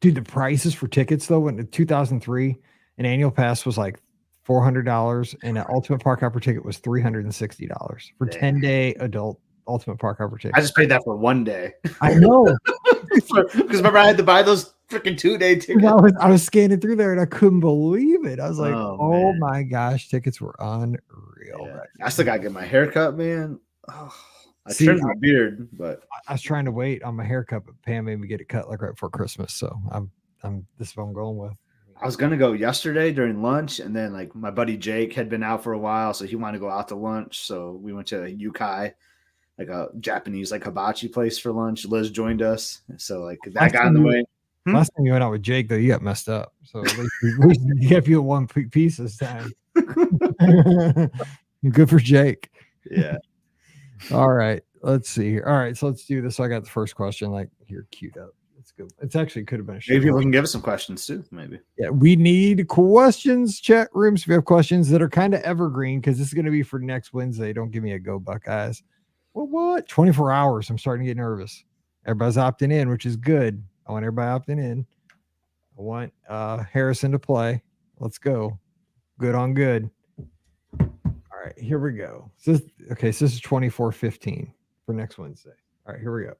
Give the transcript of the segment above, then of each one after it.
Dude, the prices for tickets though, in 2003, an annual pass was like $400 and an Ultimate Park Hopper ticket was $360 for 10-day adult Ultimate Park Hopper ticket. I just paid that for 1 day. I know. Because remember, I had to buy those freaking 2-day tickets. I was scanning through there and I couldn't believe it. I was like, oh my gosh, tickets were unreal. Yeah. I still got to get my hair cut, man. Oh, I trimmed my beard, but I was trying to wait on my haircut, but Pam made me get it cut like right before Christmas. So this is what I'm going with. I was going to go yesterday during lunch, and then like my buddy Jake had been out for a while, so he wanted to go out to lunch. So we went to Yukai, like a Japanese like hibachi place for lunch. Liz joined us, so like that got in the way. Last time you went out with Jake, though, you got messed up. So at least you kept you at one piece this time. Good for Jake. Yeah. All right. Let's see here. All right. So let's do this. So I got the first question like here queued up. It's good. It's actually could have been a maybe people can give us some questions too. Maybe. Yeah. We need questions, chat rooms. If you have questions that are kind of evergreen, because this is going to be for next Wednesday. Don't give me a go Buckeyes. Well, what? 24 hours. I'm starting to get nervous. Everybody's opting in, which is good. I want everybody opting in. I want Harrison to play. Let's go. Good on good. All right, here we go. So this is 24:15 for next Wednesday. All right, here we go.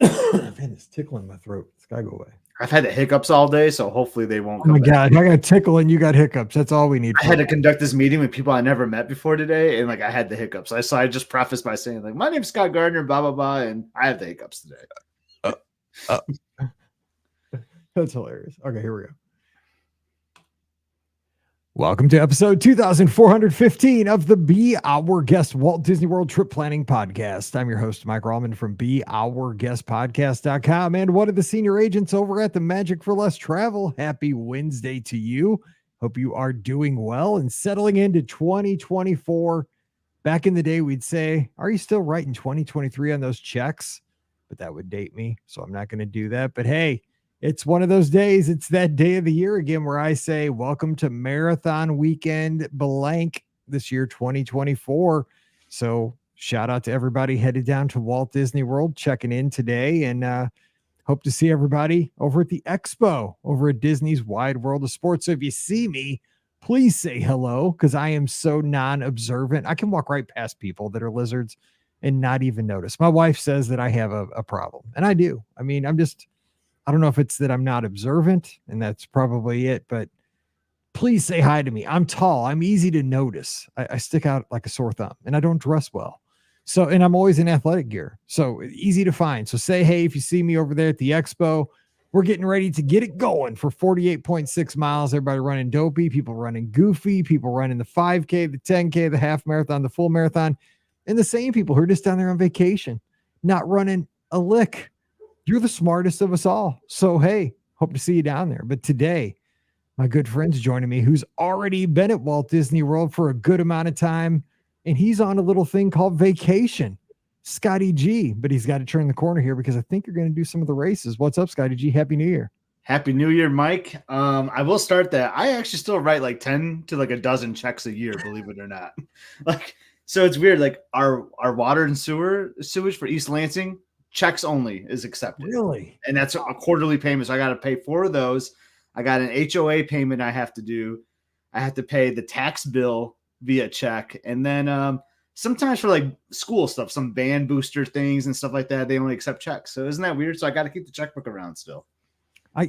I've had this tickle in my throat. It's got to go away. I've had the hiccups all day, so hopefully they won't come back. God, I got a tickle and you got hiccups. That's all we need. I had to conduct this meeting with people I never met before today, and like I had the hiccups. So I just prefaced by saying like, my name's Scott Gardner, blah blah blah, and I have the hiccups today. That's hilarious. Okay, here we go. Welcome to episode 2415 of the Be Our Guest Walt Disney World Trip Planning Podcast. I'm your host, Mike Rallman from BeOurGuestPodcast.com and one of the senior agents over at the Magic for Less Travel. Happy Wednesday to you. Hope you are doing well and settling into 2024. Back in the day, we'd say, are you still writing 2023 on those checks? But that would date me, so I'm not going to do that. But hey, it's one of those days. It's that day of the year again where I say, welcome to Marathon Weekend blank this year, 2024. So shout out to everybody headed down to Walt Disney World, checking in today, and hope to see everybody over at the expo over at Disney's Wide World of Sports. So if you see me, please say hello, because I am so non-observant. I can walk right past people that are lizards and not even notice. My wife says that I have a problem, and I do. I mean, I don't know if it's that I'm not observant, and that's probably it, but please say hi to me. I'm tall. I'm easy to notice. I stick out like a sore thumb, and I don't dress well. So, and I'm always in athletic gear, so easy to find. So say, hey, if you see me over there at the expo, we're getting ready to get it going for 48.6 miles. Everybody running dopey, people running goofy, people running the 5K, the 10K, the half marathon, the full marathon, and the same people who are just down there on vacation, not running a lick. You're the smartest of us all. So, hey, hope to see you down there. But today, my good friend's joining me, who's already been at Walt Disney World for a good amount of time, and he's on a little thing called vacation. Scotty G, but he's got to turn the corner here because I think you're going to do some of the races. What's up, Scotty G? Happy New Year. Happy New Year, Mike. I will start that. I actually still write like 10 to like a dozen checks a year, believe it or not. So it's weird. Like our water and sewage for East Lansing, checks only is accepted. Really? And that's a quarterly payment. So I got to pay 4 of those. I got an HOA payment I have to do. I have to pay the tax bill via check. And then sometimes for like school stuff, some band booster things and stuff like that, they only accept checks. So isn't that weird? So I got to keep the checkbook around still. I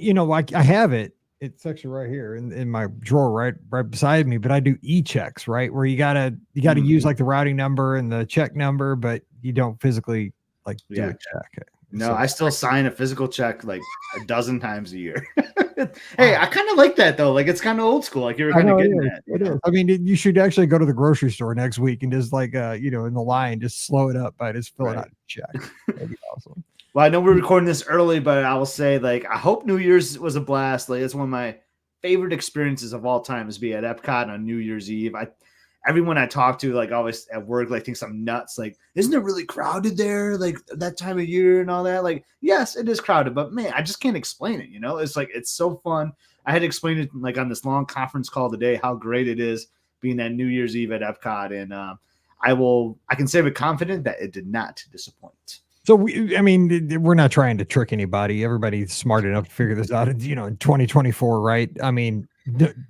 have it. It's actually right here in my drawer, right beside me, but I do e-checks, right? Where you gotta use like the routing number and the check number, but you don't physically like do a check. No, So, I still sign a physical check like a dozen times a year. Hey, I kind of like that though. Like it's kind of old school. Like you were kind of getting that. It is. I mean, you should actually go to the grocery store next week and just like, in the line, just slow it up by just filling out a check. That'd be awesome. Well, I know we're recording this early, but I will say, like, I hope New Year's was a blast. Like, it's one of my favorite experiences of all time is be at Epcot on New Year's Eve. Everyone I talk to, like, always at work, like, thinks I'm nuts. Like, isn't it really crowded there, like, that time of year and all that? Like, yes, it is crowded, but, man, I just can't explain it, It's like, it's so fun. I had to explain it, like, on this long conference call today, how great it is being at New Year's Eve at Epcot. And I can say with confidence that it did not disappoint. So I mean, we're not trying to trick anybody. Everybody's smart enough to figure this out. You know, in 2024, right? I mean,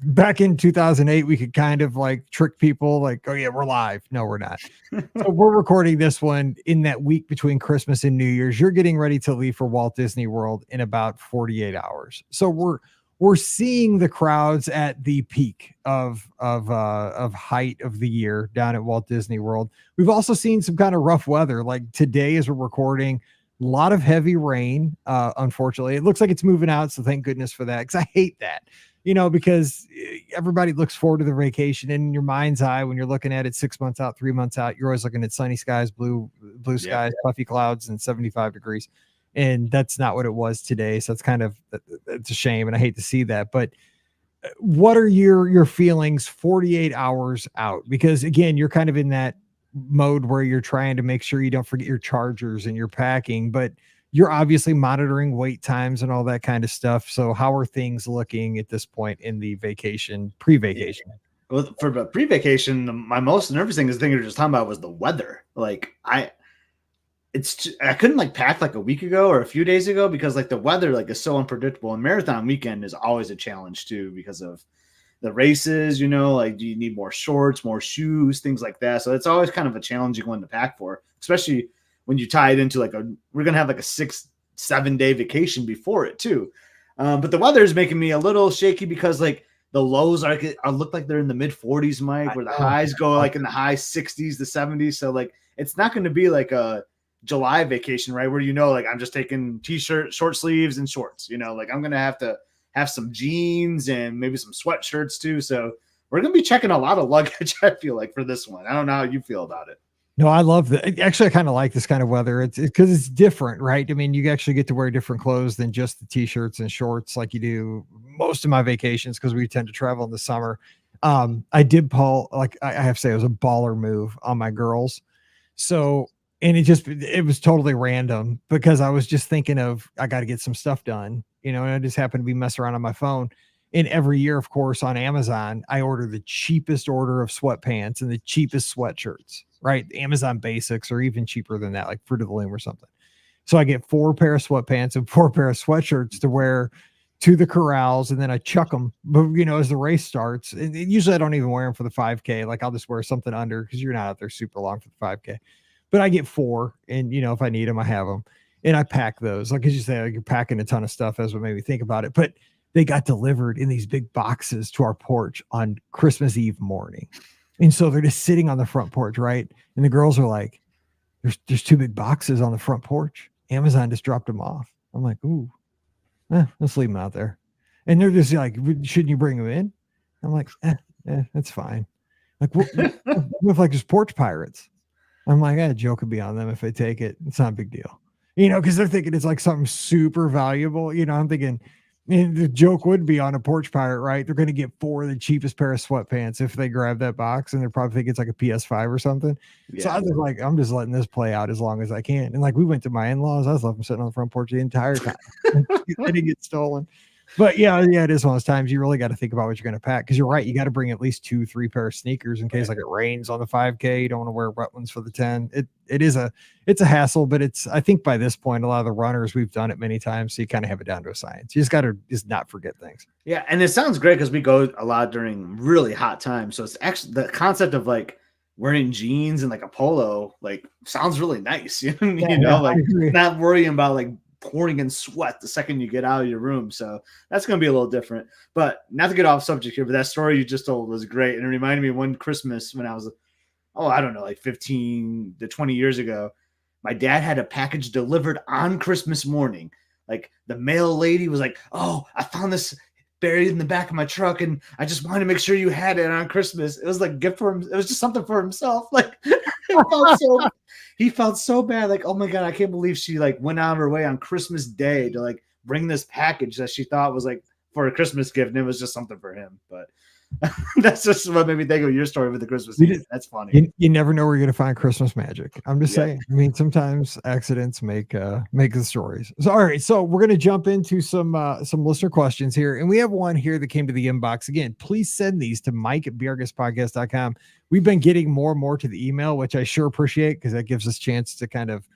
back in 2008, we could kind of like trick people, like, oh yeah, we're live. No, we're not. So we're recording this one in that week between Christmas and New Year's. You're getting ready to leave for Walt Disney World in about 48 hours. So we're seeing the crowds at the peak of height of the year down at Walt Disney World. We've also seen some kind of rough weather. Like today, as we're recording, a lot of heavy rain. Unfortunately, it looks like it's moving out. So thank goodness for that, because I hate that. You know, because everybody looks forward to their vacation, and in your mind's eye, when you're looking at it 6 months out, 3 months out, you're always looking at sunny skies, blue skies, puffy clouds, and 75 degrees. And that's not what it was today. So it's a shame, and I hate to see that. But what are your feelings 48 hours out? Because again, you're kind of in that mode where you're trying to make sure you don't forget your chargers and your packing, but you're obviously monitoring wait times and all that kind of stuff. So how are things looking at this point in the pre-vacation? Well, for the pre-vacation, my most nervous thing you were just talking about was the weather. Like I couldn't like pack like a week ago or a few days ago because like the weather like is so unpredictable, and marathon weekend is always a challenge too because of the races, you know, like do you need more shorts, more shoes, things like that. So it's always kind of a challenging one to pack for, especially when you tie it into like we're going to have like a 6-7 day vacation before it too. But the weather is making me a little shaky because like the lows are look like they're in the mid 40s, Mike, where the highs go like in the high 60s to 70s. So like, it's not going to be like a July vacation, right? Where, you know, like I'm just taking t-shirt, short sleeves and shorts, you know, like I'm going to have some jeans and maybe some sweatshirts too. So we're going to be checking a lot of luggage, I feel like, for this one. I don't know how you feel about it. No, I love that. Actually, I kind of like this kind of weather. It's because it's different, right? I mean, you actually get to wear different clothes than just the t-shirts and shorts like you do most of my vacations, because we tend to travel in the summer. I did like I have to say, it was a baller move on my girls. So, and it was totally random because I was just thinking I got to get some stuff done, you know, and I just happened to be messing around on my phone. And every year, of course, on Amazon, I order the cheapest order of sweatpants and the cheapest sweatshirts, right? Amazon basics are even cheaper than that, like Fruit of the Loom or something. So I get 4 pair of sweatpants and 4 pair of sweatshirts to wear to the corrals, and then I chuck them, but you know, as the race starts, and usually I don't even wear them for the 5K. Like I'll just wear something under, because you're not out there super long for the 5K. But I get 4, and you know, if I need them, I have them, and I pack those. Like as you say, like you're packing a ton of stuff, as what made me think about it. But they got delivered in these big boxes to our porch on Christmas Eve morning, and so they're just sitting on the front porch, right? And the girls are like, "There's 2 big boxes on the front porch. Amazon just dropped them off." I'm like, "Ooh, let's leave them out there." And they're just like, "Shouldn't you bring them in?" I'm like, that's fine. Like, what if like there's porch pirates? I'm like, a joke could be on them if they take it. It's not a big deal, you know, because they're thinking it's like something super valuable. You know, I'm thinking, and the joke would be on a porch pirate, right? They're going to get 4 of the cheapest pair of sweatpants if they grab that box, and they're probably thinking it's like a PS5 or something. Yeah. So I was like, I'm just letting this play out as long as I can. And like, we went to my in-laws, I was left them sitting on the front porch the entire time. They didn't get stolen. But yeah, it is one of those times you really got to think about what you're going to pack, because you're right. You got to bring at least 2-3 pair of sneakers in case like it rains on the 5K. You don't want to wear wet ones for the 10. It's a hassle, but I think by this point, a lot of the runners, we've done it many times. So you kind of have it down to a science. You just got to not forget things. Yeah. And it sounds great because we go a lot during really hot times. So it's actually the concept of like wearing jeans and like a polo, like sounds really nice. You know, like not worrying about like pouring in sweat the second you get out of your room. So that's going to be a little different. But not to get off subject here, but that story you just told was great. And it reminded me of one Christmas when I was, I don't know, like 15 to 20 years ago. My dad had a package delivered on Christmas morning. Like the mail lady was like, "Oh, I found this buried in the back of my truck, and I just wanted to make sure you had it on Christmas." It was like a gift for him. It was just something for himself. Like he felt so bad. Like, oh my God, I can't believe she like went out of her way on Christmas Day to like bring this package that she thought was like for a Christmas gift, and it was just something for him. But that's just what made me think of your story with the Christmas Eve. That's funny. You never know where you're going to find Christmas magic. I'm just saying. I mean, sometimes accidents make the stories. So, all right. So we're going to jump into some listener questions here. And we have one here that came to the inbox. Again, please send these to mike@beourguestpodcast.com. We've been getting more and more to the email, which I sure appreciate, because that gives us a chance to kind of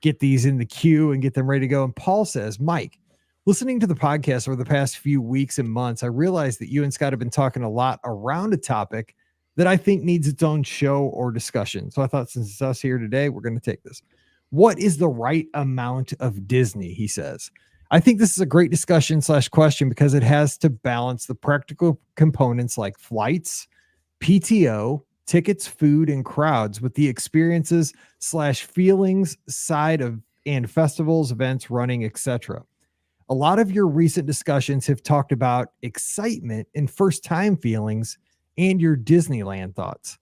get these in the queue and get them ready to go. And Paul says, Mike, listening to the podcast over the past few weeks and months, I realized that you and Scott have been talking a lot around a topic that I think needs its own show or discussion. So I thought, since it's us here today, we're going to take this. What is the right amount of Disney? He says. I think this is a great discussion / question because it has to balance the practical components like flights, PTO, tickets, food, and crowds with the experiences / feelings side of and festivals, events, running, etc. A lot of your recent discussions have talked about excitement and first time feelings and your Disneyland thoughts.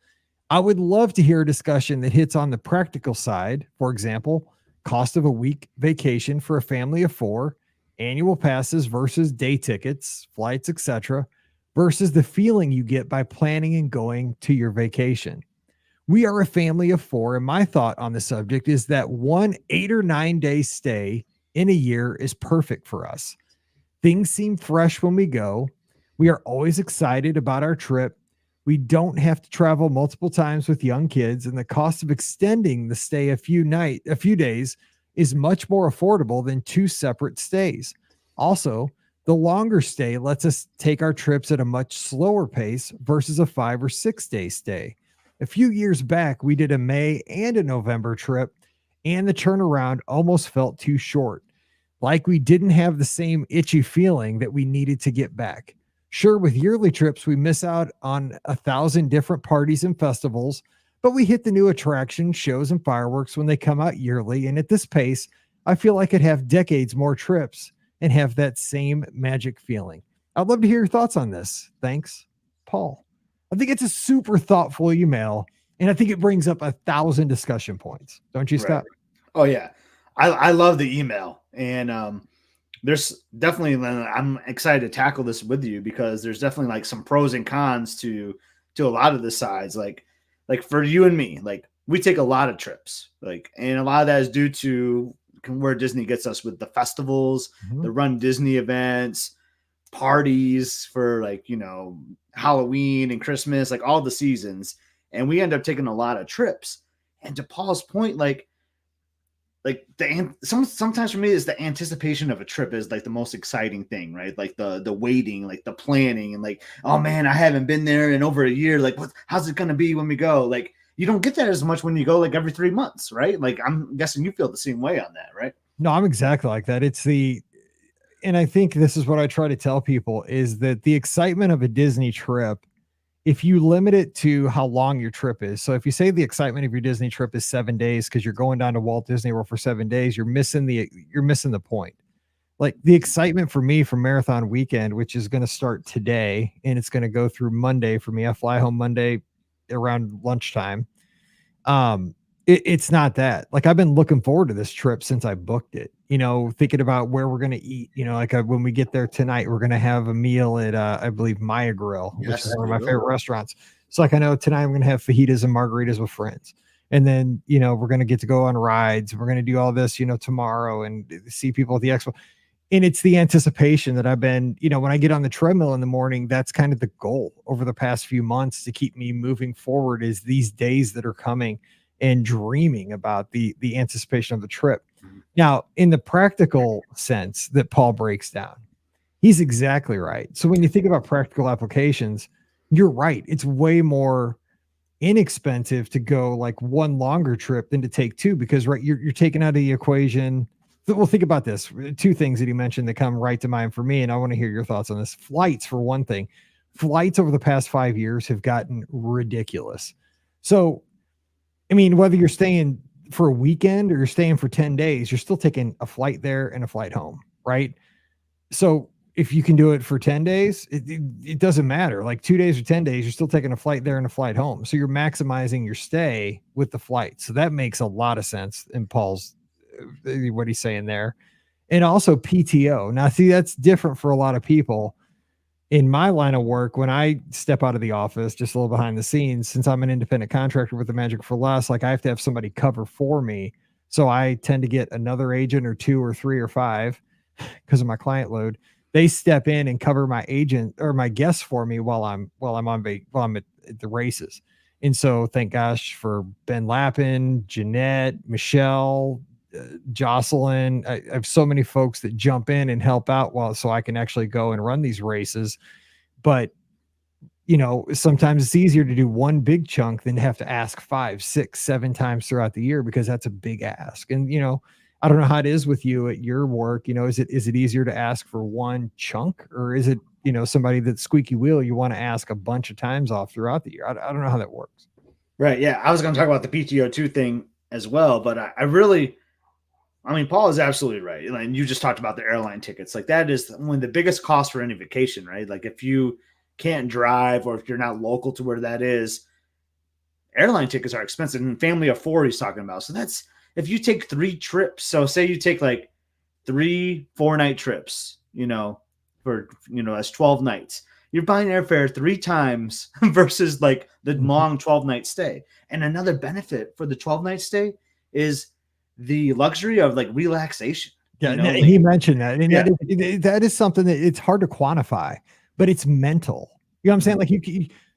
I would love to hear a discussion that hits on the practical side. For example, cost of a week vacation for a family of 4, annual passes versus day tickets, flights, etc., versus the feeling you get by planning and going to your vacation. We are a family of 4, and my thought on the subject is that one 8 or 9 day stay in a year is perfect for us. Things seem fresh when we go. We are always excited about our trip. We don't have to travel multiple times with young kids, and the cost of extending the stay a few days is much more affordable than 2 separate stays. Also, the longer stay lets us take our trips at a much slower pace versus a 5 or 6 day stay. A few years back, we did a May and a November trip, and the turnaround almost felt too short. Like we didn't have the same itchy feeling that we needed to get back. Sure, with yearly trips, we miss out on 1,000 different parties and festivals, but we hit the new attractions, shows, and fireworks when they come out yearly. And at this pace, I feel I could have decades more trips and have that same magic feeling. I'd love to hear your thoughts on this. Thanks, Paul. I think it's a super thoughtful email, and I think it brings up 1,000 discussion points. Don't you, Scott? Right. Oh, yeah. I love the email. And there's definitely, I'm excited to tackle this with you because there's definitely like some pros and cons to a lot of the sides. Like for you and me, like we take a lot of trips, like, and a lot of that is due to where Disney gets us with the festivals, the Run Disney events, parties for like, Halloween and Christmas, like all the seasons. And we end up taking a lot of trips. And to Paul's point, sometimes for me is the anticipation of a trip is like the most exciting thing, right? Like the waiting, like the planning, and like, oh man, I haven't been there in over a year. Like, how's it gonna be when we go? Like, you don't get that as much when you go like every 3 months, right? Like, I'm guessing you feel the same way on that, right? No, I'm exactly like that. And I think this is what I try to tell people is that the excitement of a Disney trip, if you limit it to how long your trip is. So if you say the excitement of your Disney trip is 7 days because you're going down to Walt Disney World for 7 days, you're missing the point. Like the excitement for me for Marathon Weekend, which is going to start today and it's going to go through Monday for me. I fly home Monday around lunchtime. It's not that. Like I've been looking forward to this trip since I booked it, thinking about where we're going to eat, when we get there tonight, we're going to have a meal at, I believe Maya Grill, which is one of my favorite restaurants. So like, I know tonight I'm going to have fajitas and margaritas with friends. And then, we're going to get to go on rides. We're going to do all this, tomorrow and see people at the expo. And it's the anticipation that I've been, when I get on the treadmill in the morning, that's kind of the goal over the past few months to keep me moving forward is these days that are coming and dreaming about the anticipation of the trip. Now, in the practical sense that Paul breaks down, he's exactly right. So when you think about practical applications, you're right. It's way more inexpensive to go like one longer trip than to take 2 because you're taking out of the equation. Well, think about this. 2 things that he mentioned that come right to mind for me, and I want to hear your thoughts on this. Flights, for one thing. Flights over the past 5 years have gotten ridiculous. So, I mean, whether you're staying for a weekend or you're staying for 10 days, you're still taking a flight there and a flight home, right? So if you can do it for 10 days, it doesn't matter. Like 2 days or 10 days, you're still taking a flight there and a flight home. So you're maximizing your stay with the flight. So that makes a lot of sense in Paul's, what he's saying there. And also PTO. Now, see, that's different for a lot of people. In my line of work, when I step out of the office, just a little behind the scenes, since I'm an independent contractor with the Magic for Less, like I have to have somebody cover for me. So I tend to get another agent or 2 or 3 or 5 because of my client load. They step in and cover my agent or my guests for me while I'm at the races. And so thank gosh for Ben Lappin, Jeanette, Michelle, Jocelyn. I have so many folks that jump in and help out so I can actually go and run these races. But sometimes it's easier to do one big chunk than to have to ask 5, 6, 7 times throughout the year, because that's a big ask. And I don't know how it is with you at your work. Is it easier to ask for one chunk, or is it somebody that's squeaky wheel you want to ask a bunch of times off throughout the year? I don't know how that works. Right. Yeah. I was going to talk about the PTO2 thing as well, but I mean, Paul is absolutely right. And you just talked about the airline tickets. Like, that is one of the biggest costs for any vacation, right? Like, if you can't drive, or if you're not local to where that is, airline tickets are expensive. And family of 4 he's talking about. So that's, if you take 3 trips. So say you take like 3 4-night trips, that's 12 nights. You're buying airfare 3 times versus like the long 12-night stay. And another benefit for the 12-night stay is the luxury of like relaxation. Yeah, he mentioned that. And that is something that it's hard to quantify, but it's mental. You know what I'm saying? Like,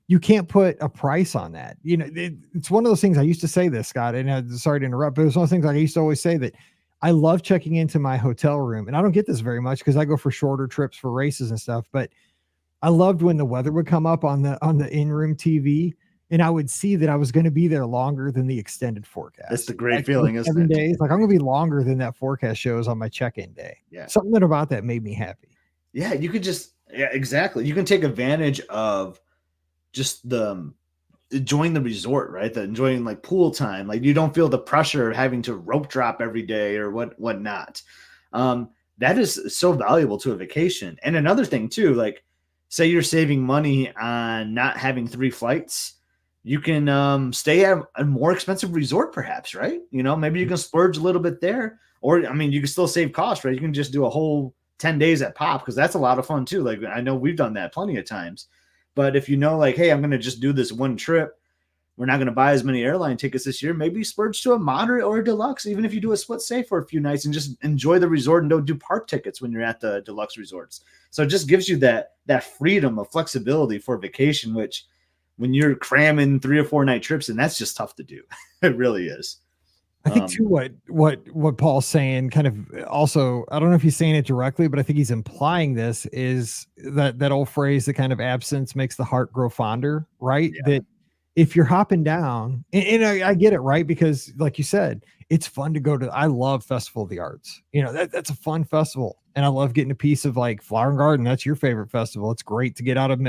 you can't put a price on that. It's one of those things. I used to say this, Scott, and sorry to interrupt, but it was one of the things I used to always say, that I love checking into my hotel room. And I don't get this very much because I go for shorter trips for races and stuff, but I loved when the weather would come up on the in-room TV, and I would see that I was going to be there longer than the extended forecast. That's the great feeling, isn't it? 7 days. Like, I'm going to be longer than that forecast shows on my check-in day. Yeah. Something about that made me happy. Yeah. You could exactly. You can take advantage of just enjoying the resort, right? Enjoying like pool time. Like, you don't feel the pressure of having to rope drop every day or whatnot. That is so valuable to a vacation. And another thing too, like, say you're saving money on not having 3 flights, you can stay at a more expensive resort, perhaps, right? Maybe you can splurge a little bit there, or, I mean, you can still save costs, right? You can just do a whole 10 days at Pop, because that's a lot of fun too. Like, I know we've done that plenty of times. But if like, hey, I'm going to just do this one trip, we're not going to buy as many airline tickets this year, maybe splurge to a moderate or a deluxe, even if you do a split stay for a few nights, and just enjoy the resort and don't do park tickets when you're at the deluxe resorts. So it just gives you that freedom of flexibility for vacation, which when you're cramming 3 or 4 night trips, and that's just tough to do. It really is. I think too, what Paul's saying, kind of also, I don't know if he's saying it directly, but I think he's implying this, is that old phrase, that kind of absence makes the heart grow fonder, right? Yeah. That if you're hopping down, and I get it, right? Because like you said, it's fun to go to. I love Festival of the Arts. That's a fun festival, and I love getting a piece of like Flower and Garden. That's your favorite festival. It's great to get out of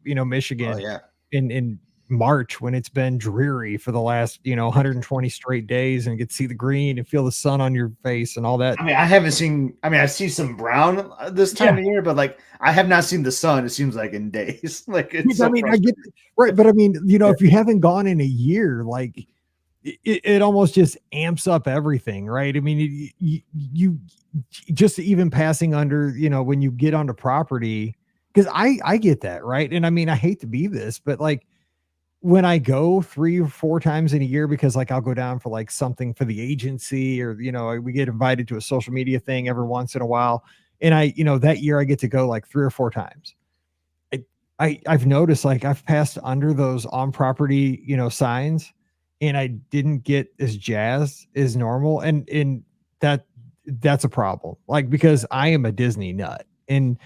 Michigan. Oh, yeah. In March, when it's been dreary for the last 120 straight days, and get to see the green and feel the sun on your face and all that. I mean, I see some brown this time of year, but like, I have not seen the sun, it seems like, in days. Like, it's I get it, right, but I mean, if you haven't gone in a year, like, it almost just amps up everything, right? I mean, you just even passing under, when you get onto property, because I get that, right? And I mean, I hate to be this, but like, when I go 3 or 4 times in a year, because like, I'll go down for like something for the agency, or, we get invited to a social media thing every once in a while. And that year I get to go like 3 or 4 times. I've noticed, like, I've passed under those on property, signs, and I didn't get as jazzed as normal. And that's a problem. Like, because I am a Disney nut, and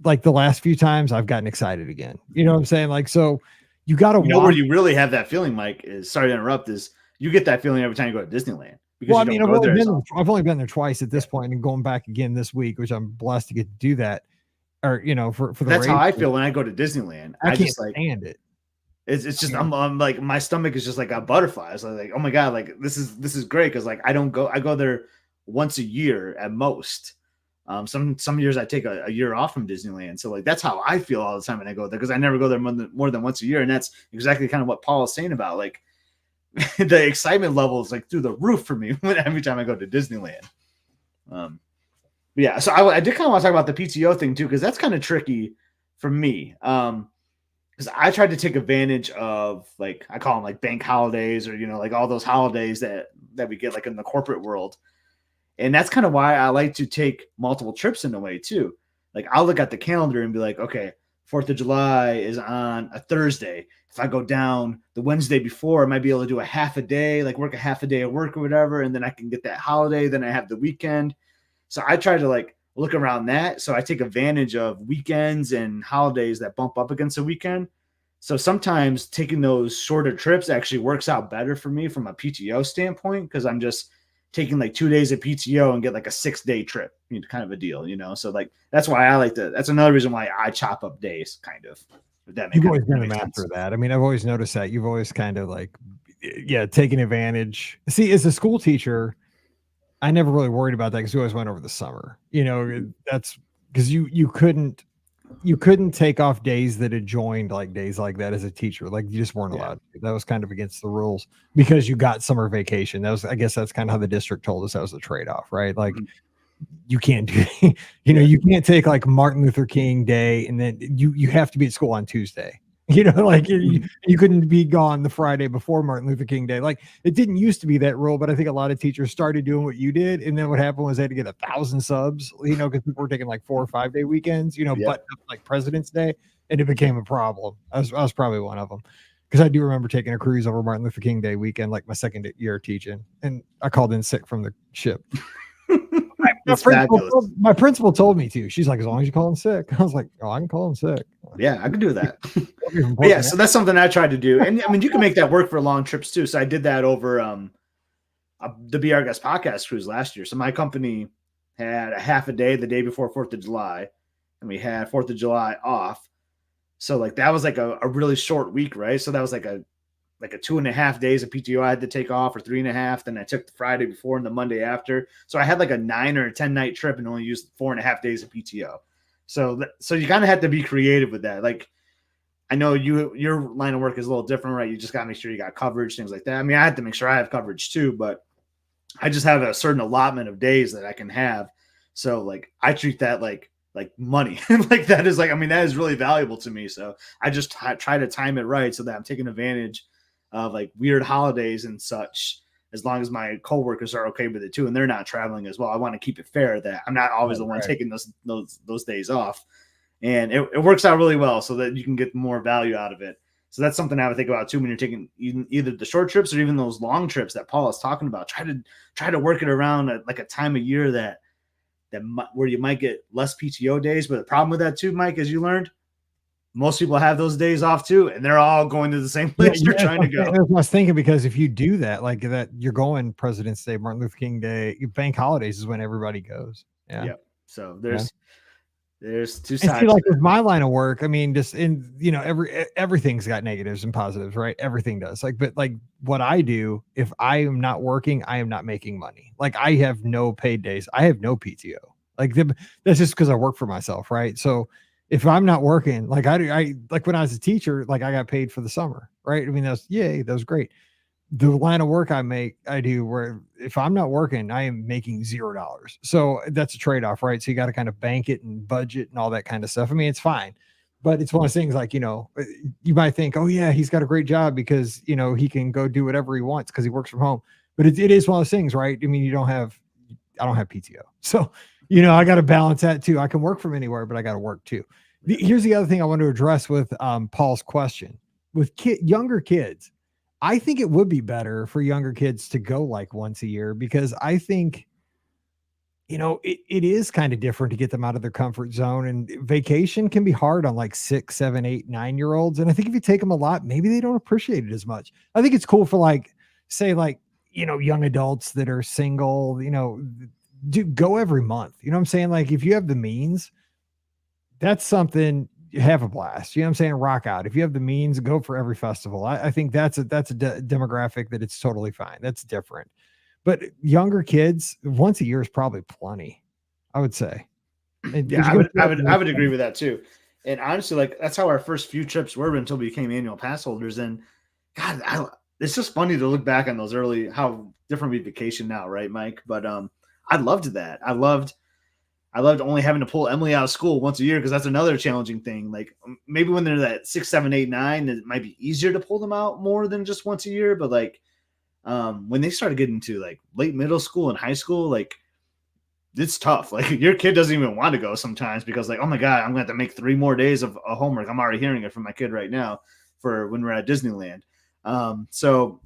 like the last few times I've gotten excited again, you know what I'm saying? Like, so you got to where you really have that feeling, Mike, is, sorry to interrupt, is you get that feeling every time you go to Disneyland. Because I've only been there twice at this point, and going back again this week, which I'm blessed to get to do that. Or, for the that's how I feel when I go to Disneyland. I can't stand it. It's just, I'm like, my stomach is just like got butterflies. I'm like, oh my God, like, this is great. Cause like, I go there once a year at most. Some years I take a year off from Disneyland. So like, that's how I feel all the time when I go there, because I never go there more than once a year. And that's exactly kind of what Paul is saying about, like, the excitement level is like through the roof for me every time I go to Disneyland. Yeah. So I did kind of want to talk about the PTO thing too, because that's kind of tricky for me. Because I tried to take advantage of, like, I call them like bank holidays, or, like all those holidays that we get like in the corporate world. And that's kind of why I like to take multiple trips in a way too. Like, I'll look at the calendar and be like, okay, 4th of July is on a Thursday. If I go down the Wednesday before, I might be able to do a half a day, like work a half a day of work or whatever, and then I can get that holiday. Then I have the weekend. So I try to like look around that. So I take advantage of weekends and holidays that bump up against the weekend. So sometimes taking those shorter trips actually works out better for me from a PTO standpoint because I'm just taking like 2 days of PTO and get like a 6-day trip, kind of a deal, So like that's why I like to. That's another reason why I chop up days, kind of. If that You've always been a makes master sense. of that. I mean, I've always noticed that you've always kind of like, yeah, taking advantage. See, as a school teacher, I never really worried about that because we always went over the summer. That's because you couldn't take off days that had joined like days like that as a teacher. Like you just weren't Yeah. allowed to. That was kind of against the rules because you got summer vacation. I guess that's kind of how the district told us that was the trade-off, right? Like you can't do, you can't take like Martin Luther King Day and then you have to be at school on Tuesday. Like you couldn't be gone the Friday before Martin Luther King Day. Like it didn't used to be that rule, but I think a lot of teachers started doing what you did. And then what happened was they had to get 1,000 subs, because people were taking like 4 or 5 day weekends, but like President's Day, and it became a problem. I was probably one of them because I do remember taking a cruise over Martin Luther King Day weekend, like my second year teaching, and I called in sick from the ship. My principal told me to. She's like, as long as you call in sick. I was like, oh, I can call in sick. Yeah, I can do that. Yeah, so that's something I tried to do. And I mean, you can make that work for long trips too. So I did that over the Be Our Guest podcast cruise last year. So my company had a half a day the day before 4th of July, and we had 4th of July off. So like that was like a really short week, right? So that was like a 2.5 days of PTO I had to take off, or 3.5. Then I took the Friday before and the Monday after. So I had like a 9 or 10 night trip and only used 4.5 days of PTO. So you kind of had to be creative with that. Like I know your line of work is a little different, right? You just got to make sure you got coverage, things like that. I mean, I had to make sure I have coverage too, but I just have a certain allotment of days that I can have. So like I treat that like money. Like that is like, I mean, that is really valuable to me. So I just try to time it right so that I'm taking advantage of like weird holidays and such, as long as my coworkers are okay with it too, and they're not traveling as well. I want to keep it fair that I'm not always the one taking those days off, and it works out really well so that you can get more value out of it. So that's something I would think about too when you're taking either the short trips or even those long trips that Paul is talking about. Try to work it around at like a time of year that where you might get less PTO days. But the problem with that too, Mike, as you learned, most people have those days off too, and they're all going to the same place you're trying to go. I was thinking, because if you do that, like that, you're going President's Day, Martin Luther King Day, bank holidays is when everybody goes. Yeah. Yep. So there's two sides. And see, like with my line of work, I mean, just in everything's got negatives and positives, right? Everything does. Like, but like what I do, if I am not working, I am not making money. Like I have no paid days. I have no PTO. Like that's just because I work for myself, right? So if I'm not working, like I like when I was a teacher, like I got paid for the summer, right? I mean, that was great. The line of work I do where if I'm not working, I am making $0. So that's a trade-off, right? So you got to kind of bank it and budget and all that kind of stuff. I mean, it's fine, but it's one of those things like, you might think, oh yeah, he's got a great job because, he can go do whatever he wants because he works from home. But it is one of those things, right? I mean, I don't have PTO. So, I got to balance that too. I can work from anywhere, but I got to work too. Here's the other thing I want to address with Paul's question. With younger kids, I think it would be better for younger kids to go like once a year, because I think, it is kind of different to get them out of their comfort zone, and vacation can be hard on like 6, 7, 8, 9-year-olds. And I think if you take them a lot, maybe they don't appreciate it as much. I think it's cool for like, say like, young adults that are single, go every month. You know what I'm saying? Like if you have the means, that's something, have a blast. You know what I'm saying? Rock out. If you have the means, go for every festival. I think that's a demographic that it's totally fine. That's different. But younger kids, once a year is probably plenty, I would say. Yeah, I would agree with that too. And honestly, like that's how our first few trips were until we became annual pass holders. And God, it's just funny to look back on those early, how different we vacation now, right, Mike? But I loved that. I loved only having to pull Emily out of school once a year, because that's another challenging thing. Like maybe when they're that 6, 7, 8, 9, it might be easier to pull them out more than just once a year. But like when they started getting to like late middle school and high school, like it's tough. Like your kid doesn't even want to go sometimes because like, oh my God, I'm gonna have to make 3 more days of homework. I'm already hearing it from my kid right now for when we're at Disneyland. So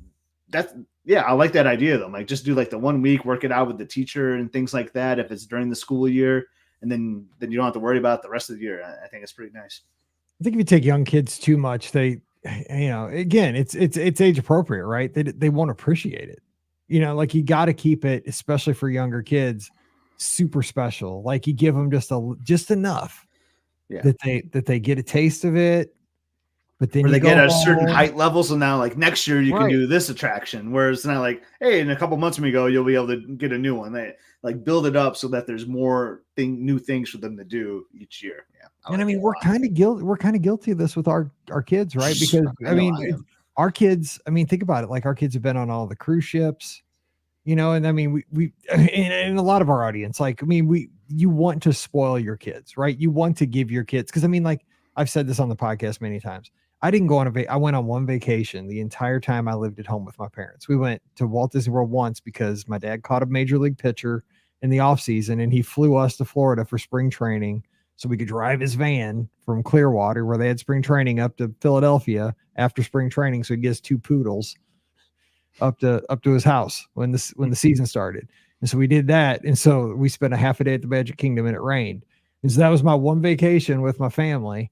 that's, yeah, I like that idea though. Like just do like the 1 week, work it out with the teacher and things like that. If it's during the school year, and then you don't have to worry about the rest of the year. I think it's pretty nice. I think if you take young kids too much, they, again, it's age appropriate, right? They won't appreciate it. Like you got to keep it, especially for younger kids, super special. Like you give them just enough that they get a taste of it. But then where they you get go a certain home. height level. So now, like next year, you can Right. do this attraction. Whereas it's not like, hey, in a couple months when we go, you'll be able to get a new one. They like build it up so that there's more new things for them to do each year. Yeah, And I mean, we're kind of guilty of this with our kids, right? Because I mean, our kids, I mean, think about it. Like our kids have been on all the cruise ships, and I mean, we and a lot of our audience, like, I mean, you want to spoil your kids, right? You want to give your kids, because I mean, like I've said this on the podcast many times. I didn't go on I went on one vacation the entire time I lived at home with my parents. We went to Walt Disney World once because my dad caught a major league pitcher in the off season and he flew us to Florida for spring training so we could drive his van from Clearwater, where they had spring training, up to Philadelphia after spring training. So he gets 2 poodles up to his house when the season started. And so we did that. And so we spent a half a day at the Magic Kingdom and it rained. And so that was my one vacation with my family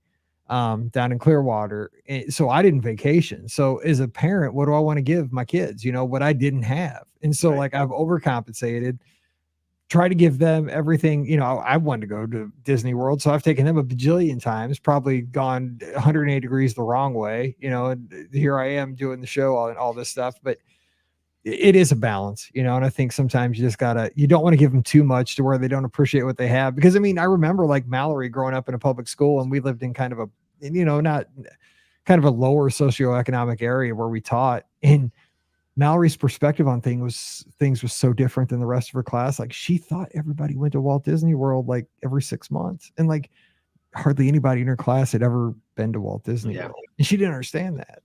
down in Clearwater. So I didn't vacation. So as a parent, what do I want to give my kids? What I didn't have. And so like I've overcompensated, try to give them everything. I wanted to go to Disney World, so I've taken them a bajillion times, probably gone 180 degrees the wrong way, and here I am doing the show and all this stuff. But it is a balance, and I think sometimes you don't want to give them too much to where they don't appreciate what they have. Because I mean, I remember like Mallory growing up in a public school, and we lived in kind of a, not kind of a lower socioeconomic area where we taught, and Mallory's perspective on things was so different than the rest of her class. Like she thought everybody went to Walt Disney World like every 6 months, and like hardly anybody in her class had ever been to Walt Disney World, and she didn't understand that.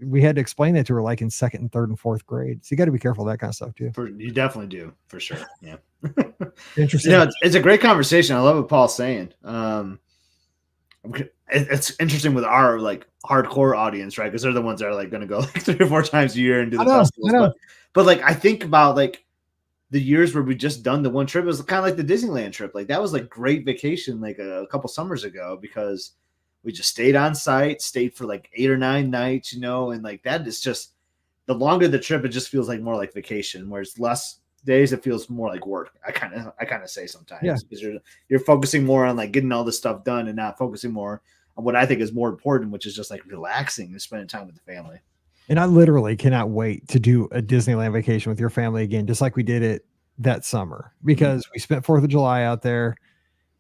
We had to explain that to her like in 2nd and 3rd and 4th grade. So you got to be careful of that kind of stuff too. You definitely do, for sure. Yeah. Interesting. It's a great conversation. I love what Paul's saying. It's interesting with our like hardcore audience, right? Because they're the ones that are like going to go like 3 or 4 times a year and do the festivals. But like I think about like the years where we just done the one trip, it was kind of like the Disneyland trip. Like that was like great vacation like a couple summers ago, because we just stayed on site, stayed for like 8 or 9 nights, and like that is just, the longer the trip, it just feels like more like vacation, whereas less days it feels more like work. I kind of say sometimes, because you're focusing more on like getting all this stuff done and not focusing more on what I think is more important, which is just like relaxing and spending time with the family. And I literally cannot wait to do a Disneyland vacation with your family again, just like we did it that summer, because we spent 4th of July out there.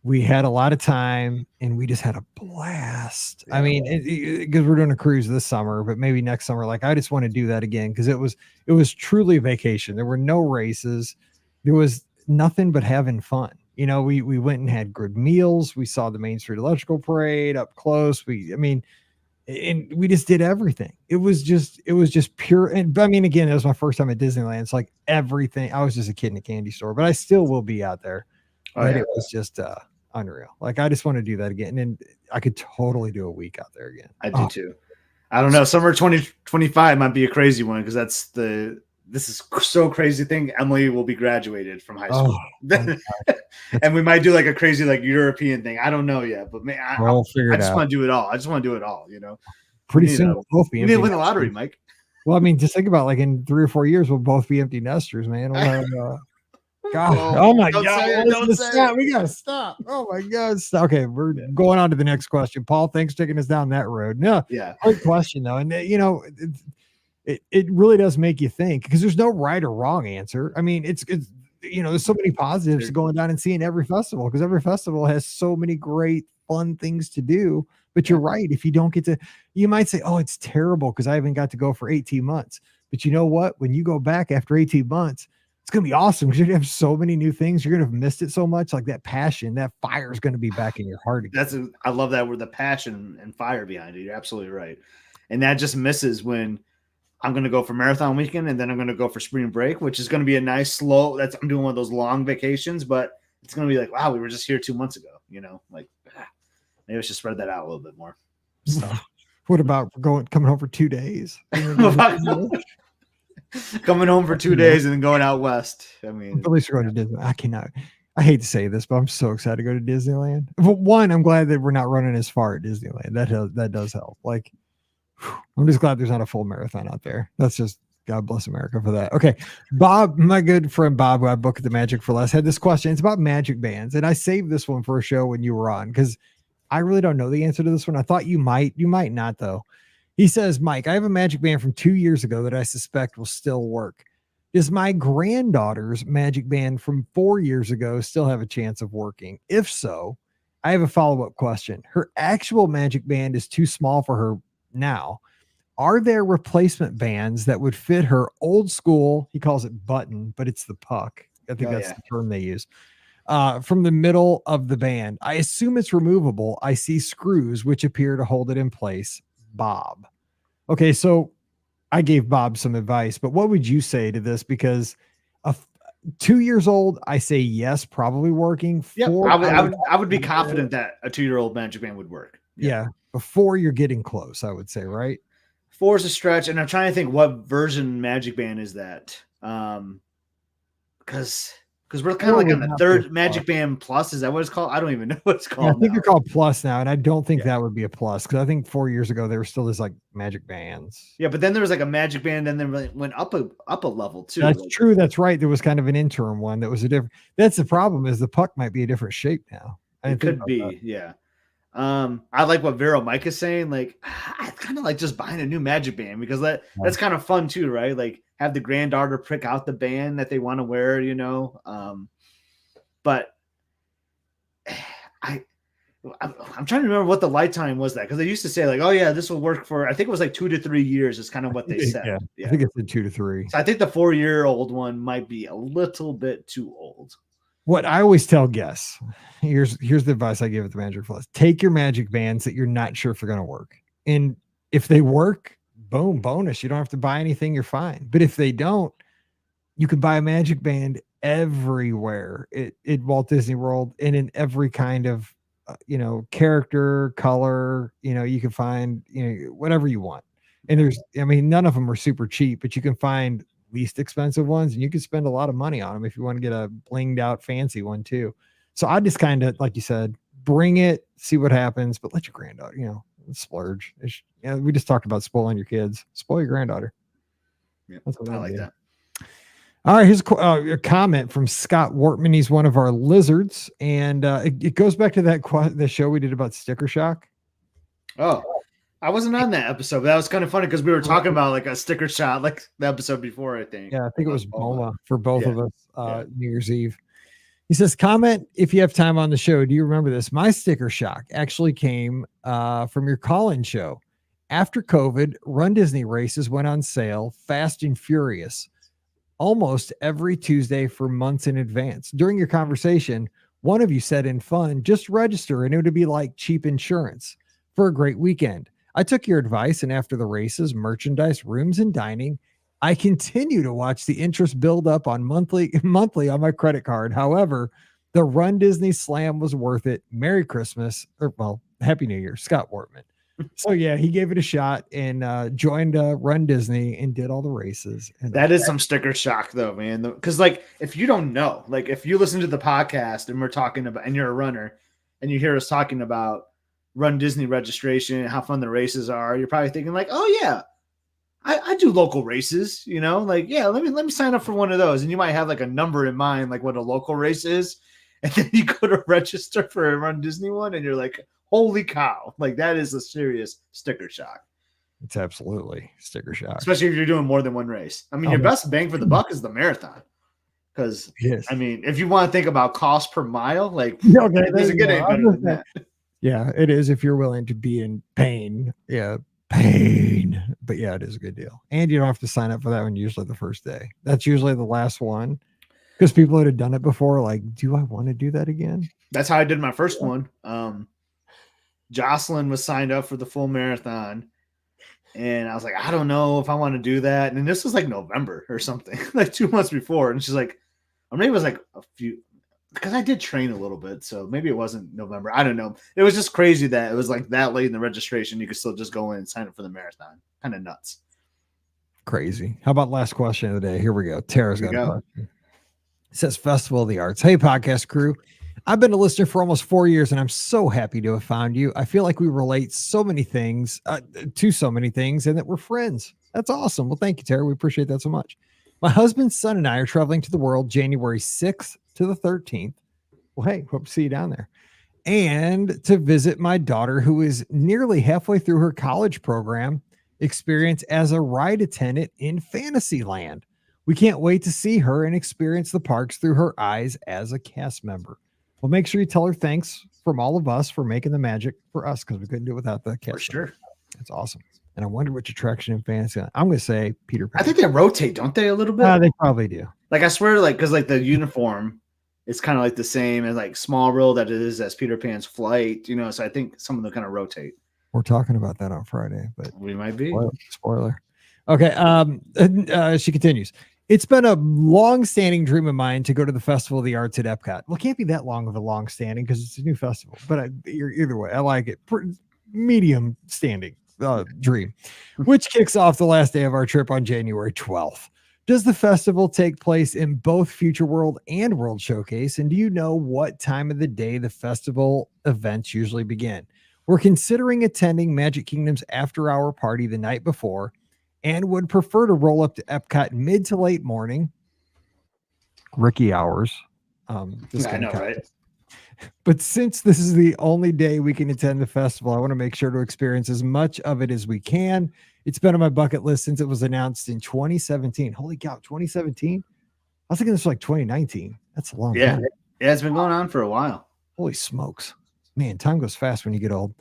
We had a lot of time and we just had a blast. Yeah. I mean, because we're doing a cruise this summer, but maybe next summer, like I just want to do that again, because it was truly a vacation. There were no races. There was nothing but having fun. We went and had good meals. We saw the Main Street Electrical Parade up close. And we just did everything. It was just pure. And I mean, again, it was my first time at Disneyland. It's like everything. I was just a kid in a candy store, but I still will be out there. But it was just unreal. Like I just want to do that again, and I could totally do a week out there again. I do too. I don't know. Summer 2025 might be a crazy one, because this is so crazy thing. Emily will be graduated from high school, and we might do like a crazy like European thing. I don't know yet, but man, I just want to do it all. I just want to do it all. Pretty soon we'll both be. You need to win the lottery, Mike. Well, I mean, just think about like in 3 or 4 years, we'll both be empty nesters, man. We'll have, God, oh my God. We got to stop. Oh my God. Okay. We're going on to the next question. Paul, thanks for taking us down that road. No, great question though. And it really does make you think, because there's no right or wrong answer. I mean, it's there's so many positives to going down and seeing every festival, because every festival has so many great fun things to do. But you're right. If you don't get to, you might say, oh, it's terrible because I haven't got to go for 18 months. But you know what? When you go back after 18 months, it's going to be awesome, because you're going to have so many new things. You're going to have missed it so much. Like that passion, that fire is going to be back in your heart again. I love that word, the passion and fire behind it. You're absolutely right. And that just misses when I'm going to go for marathon weekend, and then I'm going to go for spring break, which is going to be a nice slow. I'm doing one of those long vacations, but it's going to be like, wow, we were just here 2 months ago. Like maybe I should spread that out a little bit more. So. What about coming home for 2 days? Coming home for 2 days and then going out west. I mean, at least we're going to Disney. I cannot. I hate to say this, but I'm so excited to go to Disneyland. But one, I'm glad that we're not running as far at Disneyland. That does help. Like, I'm just glad there's not a full marathon out there. That's just God bless America for that. Okay, Bob, my good friend Bob, who I book at the Magic for Less, had this question. It's about magic bands, and I saved this one for a show when you were on because I really don't know the answer to this one. I thought you might not though. He says, Mike, I have a magic band from 2 years ago that I suspect will still work. Does my granddaughter's magic band from 4 years ago still have a chance of working? If so, I have a follow-up question. Her actual magic band is too small for her now. Are there replacement bands that would fit her old school? He calls it button, but it's the puck. I think that's the term they use. From the middle of the band. I assume it's removable. I see screws which appear to hold it in place. Bob. Okay, so I gave Bob some advice, but what would you say to this? Because 2 years old, I say yes, probably working. Yeah, I would be confident that a 2-year-old magic band would work. Yeah, before you're getting close, I would say, right? 4 is a stretch, and I'm trying to think what version magic band is that? Because we're kind of like on the third Magic Band Plus. Is that what it's called? I don't even know what it's called. Yeah, I think they're called Plus now, and I don't think that would be a Plus because I think 4 years ago they were still just like Magic Bands. Yeah, but then there was like a Magic Band, and then went up a level too. That's true. That's right. There was kind of an interim one that was a different. That's the problem is the puck might be a different shape now. It could be, yeah. I like what Vero Mike is saying. Like, I kind of like just buying a new Magic Band because that's kind of fun too, right? Like, have the granddaughter pick out the band that they want to wear, but I'm trying to remember what the lifetime was that because they used to say like, oh yeah, this will work for. I think it was like 2 to 3 years is kind of what they said. Yeah. I think it's 2 to 3. So I think the 4-year-old one might be a little bit too old. What I always tell guests, here's the advice I give at the Magic Plus. Take your magic bands that you're not sure if they're going to work. And if they work, boom, bonus. You don't have to buy anything. You're fine. But if they don't, you can buy a magic band everywhere at Walt Disney World and in every kind of, character, color, you can find, whatever you want. And none of them are super cheap, but you can find least expensive ones and you can spend a lot of money on them if you want to get a blinged out fancy one too. So I just kind of, like you said, bring it, see what happens, but let your granddaughter, splurge. We just talked about spoiling your kids. Spoil your granddaughter. Yeah, that's what I like that. All right, here's a comment from Scott Wortman. He's one of our lizards, and it goes back to the show we did about sticker shock. Oh, I wasn't on that episode, but that was kind of funny because we were talking about like a sticker shot, like the episode before, I think. Yeah, I think it was Boma for both of us, New Year's Eve. He says, comment if you have time on the show. Do you remember this? My sticker shock actually came from your call-in show. After COVID, Run Disney races went on sale fast and furious almost every Tuesday for months in advance. During your conversation, one of you said in fun, just register and it would be like cheap insurance for a great weekend. I took your advice, and after the races, merchandise, rooms, and dining, I continue to watch the interest build up on monthly on my credit card. However, the Run Disney Slam was worth it. Merry Christmas, Happy New Year, Scott Wortman. So yeah, he gave it a shot and joined Run Disney and did all the races. And that is some sticker shock though, man. Because like, if you don't know, like if you listen to the podcast and we're talking about, and you're a runner and you hear us talking about Run Disney registration and how fun the races are, you're probably thinking like, oh yeah, I do local races, like, yeah, let me sign up for one of those. And you might have like a number in mind, like what a local race is. And then you go to register for a Run Disney one and you're like, holy cow, like that is a serious sticker shock. It's absolutely sticker shock. Especially if you're doing more than one race. I mean, your best bang for the buck is the marathon. Because, I mean, if you want to think about cost per mile, like, it doesn't get any better than that. Yeah, it is if you're willing to be in pain. Yeah, pain. But yeah, it is a good deal. And you don't have to sign up for that one usually the first day. That's usually the last one. Because people that have done it before, like, do I want to do that again? That's how I did my first one. Jocelyn was signed up for the full marathon. And I was like, I don't know if I want to do that. And then this was like November or something, like 2 months before. And she's like, or maybe it was like a few, because I did train a little bit. So maybe it wasn't November. I don't know. It was just crazy that it was like that late in the registration. You could still just go in and sign up for the marathon. Kind of nuts. Crazy. How about last question of the day? Here we go. Tara's got a question. It says Festival of the Arts. Hey, podcast crew. I've been a listener for almost 4 years, and I'm so happy to have found you. I feel like we relate so many things to so many things, and that we're friends. That's awesome. Well, thank you, Tara. We appreciate that so much. My husband's son and I are traveling to the world January 6th to the 13th. Well, hey, hope to see you down there. And to visit my daughter, who is nearly halfway through her college program experience as a ride attendant in Fantasyland. We can't wait to see her and experience the parks through her eyes as a cast member. Well, make sure you tell her thanks from all of us for making the magic for us, because we couldn't do it without the cast. For sure. That's awesome. And I wonder which attraction in Fantasyland. I'm going to say Peter Pan. I think they rotate, don't they, a little bit? They probably do. Like, I swear, like, because like the uniform is kind of like the same as like Small World that it is as Peter Pan's Flight, you know. So I think some of them kind of rotate. We're talking about that on Friday, but we might be. Spoiler. Okay. She continues. It's been a long-standing dream of mine to go to the Festival of the Arts at Epcot. Well, it can't be that long of a long-standing because it's a new festival. But either way, I like it. Medium standing dream, which kicks off the last day of our trip on January 12th. Does the festival take place in both Future World and World Showcase? And do you know what time of the day the festival events usually begin? We're considering attending Magic Kingdom's after-hour party the night before, and would prefer to roll up to Epcot mid to late morning, Ricky hours. I know, right? But since this is the only day we can attend the festival, I want to make sure to experience as much of it as we can. It's been on my bucket list since it was announced in 2017. Holy cow, 2017? I was thinking this was like 2019. That's a long time. Yeah, it's been going on for a while. Holy smokes. Man, time goes fast when you get old.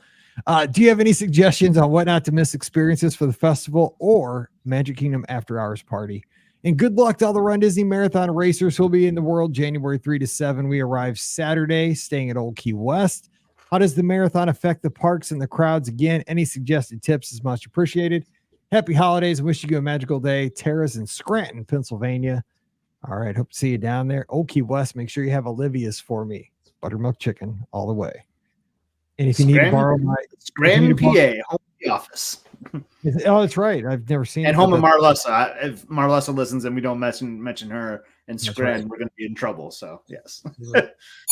Do you have any suggestions on what not to miss experiences for the festival or Magic Kingdom After Hours party? And good luck to all the Run Disney Marathon racers who'll be in the world January 3 to 7. We arrive Saturday, staying at Old Key West. How does the marathon affect the parks and the crowds? Again, any suggested tips is much appreciated. Happy holidays and wishing you a magical day. Tara's in Scranton, Pennsylvania. All right, hope to see you down there. Old Key West, make sure you have Olivia's for me. Buttermilk chicken all the way. And if you need to borrow my Scranton, PA, home of the office. Oh, that's right. I've never seen and home of Marlessa. If Marlessa listens and we don't mention her and Scranton, we're going to be in trouble. So yes,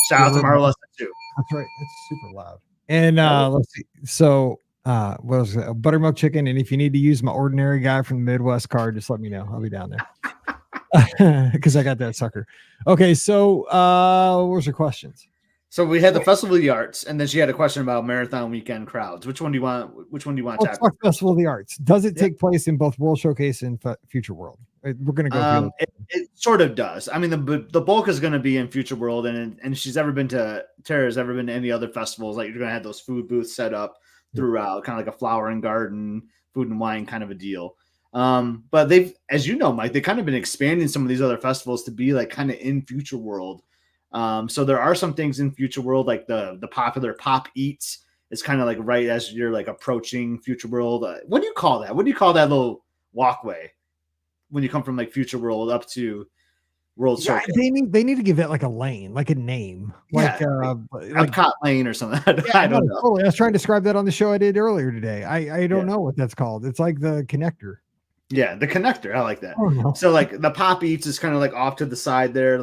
shout out to Marlessa too. That's right. It's super loud. And let's see. So what was it? Buttermilk chicken. And if you need to use my ordinary guy from the Midwest card, just let me know. I'll be down there because I got that sucker. Okay, so what was your questions? So we had the Festival of the Arts, and then she had a question about marathon weekend crowds. Which one do you want? Let's talk Festival of the Arts. Does it take place in both World Showcase and Future World? We're going to go. It sort of does. I mean, the bulk is going to be in Future World, and she's ever been to Tara's ever been to any other festivals. Like you're going to have those food booths set up throughout, kind of like a flower and garden, food and wine kind of a deal. But they've, as you know, Mike, they've kind of been expanding some of these other festivals to be like kind of in Future World. So there are some things in Future World, like the popular Pop Eats is kind of like right as you're like approaching Future World. What do you call that? What do you call that little walkway when you come from like Future World up to World Showcase? They need to give that like a lane, like a name, like Epcot Lane or something. I don't know. Totally. I was trying to describe that on the show I did earlier today. I don't know what that's called. It's like the connector. Yeah, the connector. I like that. So like the Pop Eats is kind of like off to the side there.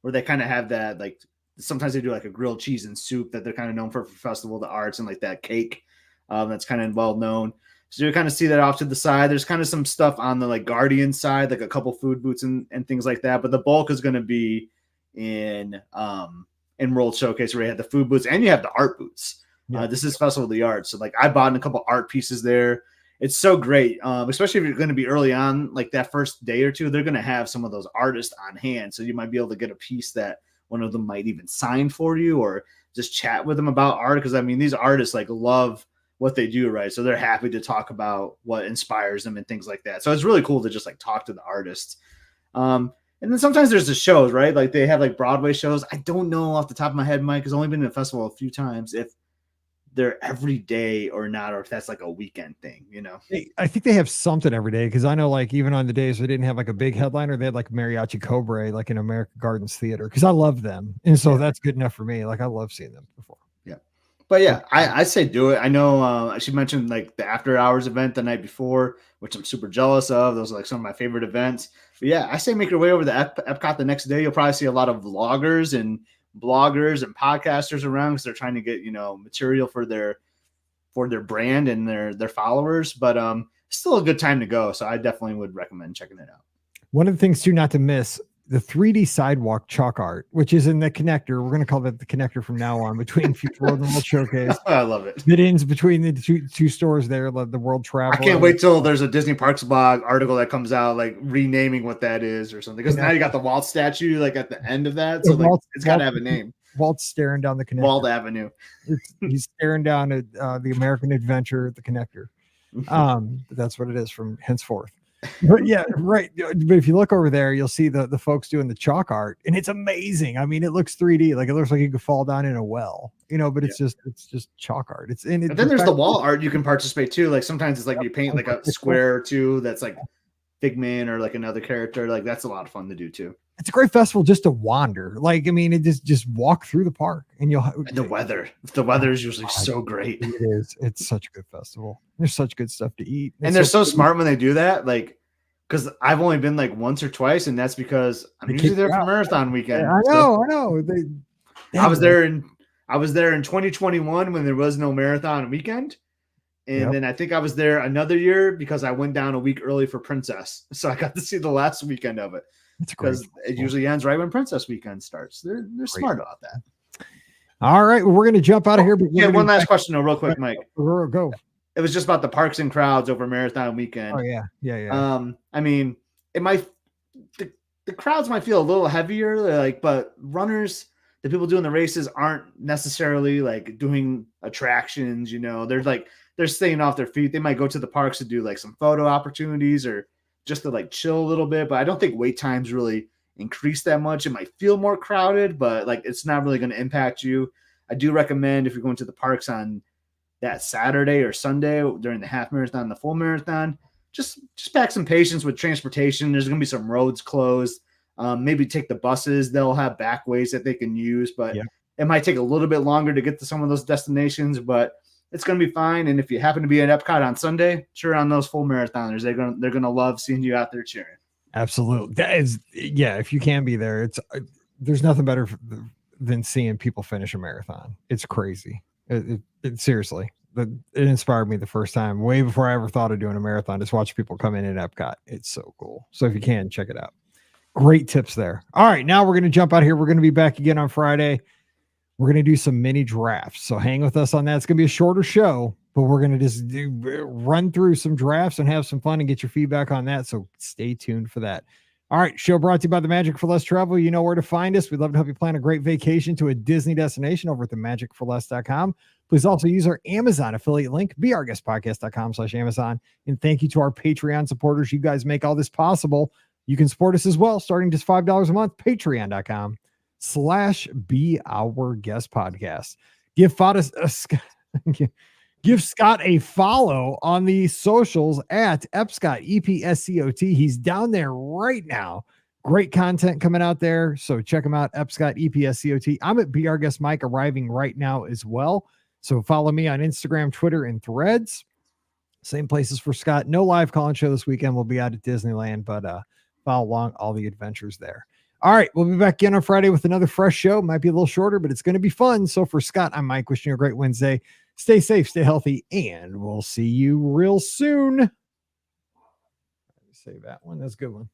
Where they kind of have that, like sometimes they do like a grilled cheese and soup that they're kind of known for Festival of the Arts, and like that cake that's kind of well known. So you kind of see that off to the side. There's kind of some stuff on the like Guardian side, like a couple food booths and things like that. But the bulk is going to be in World Showcase, where you have the food booths and you have the art booths. Yeah. This is Festival of the Arts, so like I bought a couple art pieces there. It's so great, especially if you're going to be early on, like that first day or two, they're going to have some of those artists on hand. So you might be able to get a piece that one of them might even sign for you or just chat with them about art. Because, I mean, these artists like love what they do, right? So they're happy to talk about what inspires them and things like that. So it's really cool to just like talk to the artists. And then sometimes there's the shows, right? Like they have like Broadway shows. I don't know off the top of my head, Mike, has only been in a festival a few times, if they're every day or not, or if that's like a weekend thing, you know. I think they have something every day because I know, like, even on the days they didn't have like a big headliner, they had like Mariachi Cobra, like in American Gardens Theater, because I love them, and so that's good enough for me. Like, I love seeing them before. Yeah, but yeah, I say do it. I know she mentioned like the after hours event the night before, which I'm super jealous of. Those are like some of my favorite events. But yeah, I say make your way over to Epcot the next day. You'll probably see a lot of vloggers and bloggers and podcasters around because they're trying to get material for their brand and their followers. But still a good time to go. So I definitely would recommend checking it out. One of the things too, not to miss, the 3D sidewalk chalk art, which is in the connector. We're going to call that the connector from now on between Future World and World Showcase. I love it. It ends between the two stores there, the World Travel. I can't wait till there's a Disney Parks blog article that comes out like renaming what that is or something. Because now you got the Walt statue like at the end of that. So like, it's got to have a name. Walt's staring down the connector. Walt Avenue. He's staring down at the American Adventure, the connector. That's what it is from henceforth. But yeah, right. But if you look over there, you'll see the folks doing the chalk art, and it's amazing. I mean, it looks 3D, like it looks like you could fall down in a well, but it's just chalk art. And then there's the wall art you can participate too. Like sometimes it's like you paint like a square or two that's like Figment or like another character. Like that's a lot of fun to do too. It's a great festival just to wander. Like, I mean, it just walk through the park and and the weather is usually so great. It is. It's such a good festival. There's such good stuff to eat. And they're so smart when they do that. Like, because I've only been like once or twice, and that's because I'm usually there for marathon weekend. Yeah, I know. I was there in 2021 when there was no marathon weekend. And then I think I was there another year because I went down a week early for Princess. So I got to see the last weekend of it. Because it usually ends right when Princess weekend starts. They're smart about that. All right. Well, we're going to jump out of here. But one last question, though, real quick, Mike. Go. It was just about the parks and crowds over marathon weekend. Oh, yeah. I mean, it might the crowds might feel a little heavier, but runners, the people doing the races aren't necessarily like doing attractions. They're staying off their feet. They might go to the parks to do like some photo opportunities or just to like chill a little bit, but I don't think wait times really increase that much. It might feel more crowded, but like it's not really going to impact you. I do recommend if you're going to the parks on that Saturday or Sunday during the half marathon, the full marathon, just pack some patience with transportation. There's going to be some roads closed. Maybe take the buses. They'll have back ways that they can use, but it might take a little bit longer to get to some of those destinations, but it's going to be fine. And if you happen to be at Epcot on Sunday, cheer on those full marathoners. They're going to love seeing you out there cheering. Absolutely. That is, if you can be there, there's nothing better than seeing people finish a marathon. It's crazy. It seriously, it inspired me the first time, way before I ever thought of doing a marathon. Just watch people come in at Epcot. It's so cool. So if you can, check it out. Great tips there. All right, now we're going to jump out here. We're going to be back again on Friday. We're going to do some mini drafts. So hang with us on that. It's going to be a shorter show, but we're going to just run through some drafts and have some fun and get your feedback on that. So stay tuned for that. All right. Show brought to you by the Magic for Less Travel. You know where to find us. We'd love to help you plan a great vacation to a Disney destination over at themagicforless.com. Please also use our Amazon affiliate link, beourguestpodcast.com/Amazon. And thank you to our Patreon supporters. You guys make all this possible. You can support us as well, starting just $5 a month, patreon.com/Be Our Guest Podcast. Give Scott a follow on the socials at Epscott, EPSCOT. He's down there right now. Great content coming out there. So check him out, Epscott, EPSCOT. I'm at Be Our Guest Mike, arriving right now as well. So follow me on Instagram, Twitter, and Threads. Same places for Scott. No live call-in show this weekend. We'll be out at Disneyland, but follow along all the adventures there. All right, we'll be back again on Friday with another fresh show. Might be a little shorter, but it's going to be fun. So for Scott, I'm Mike, wishing you a great Wednesday. Stay safe, stay healthy, and we'll see you real soon. Let me say that one. That's a good one.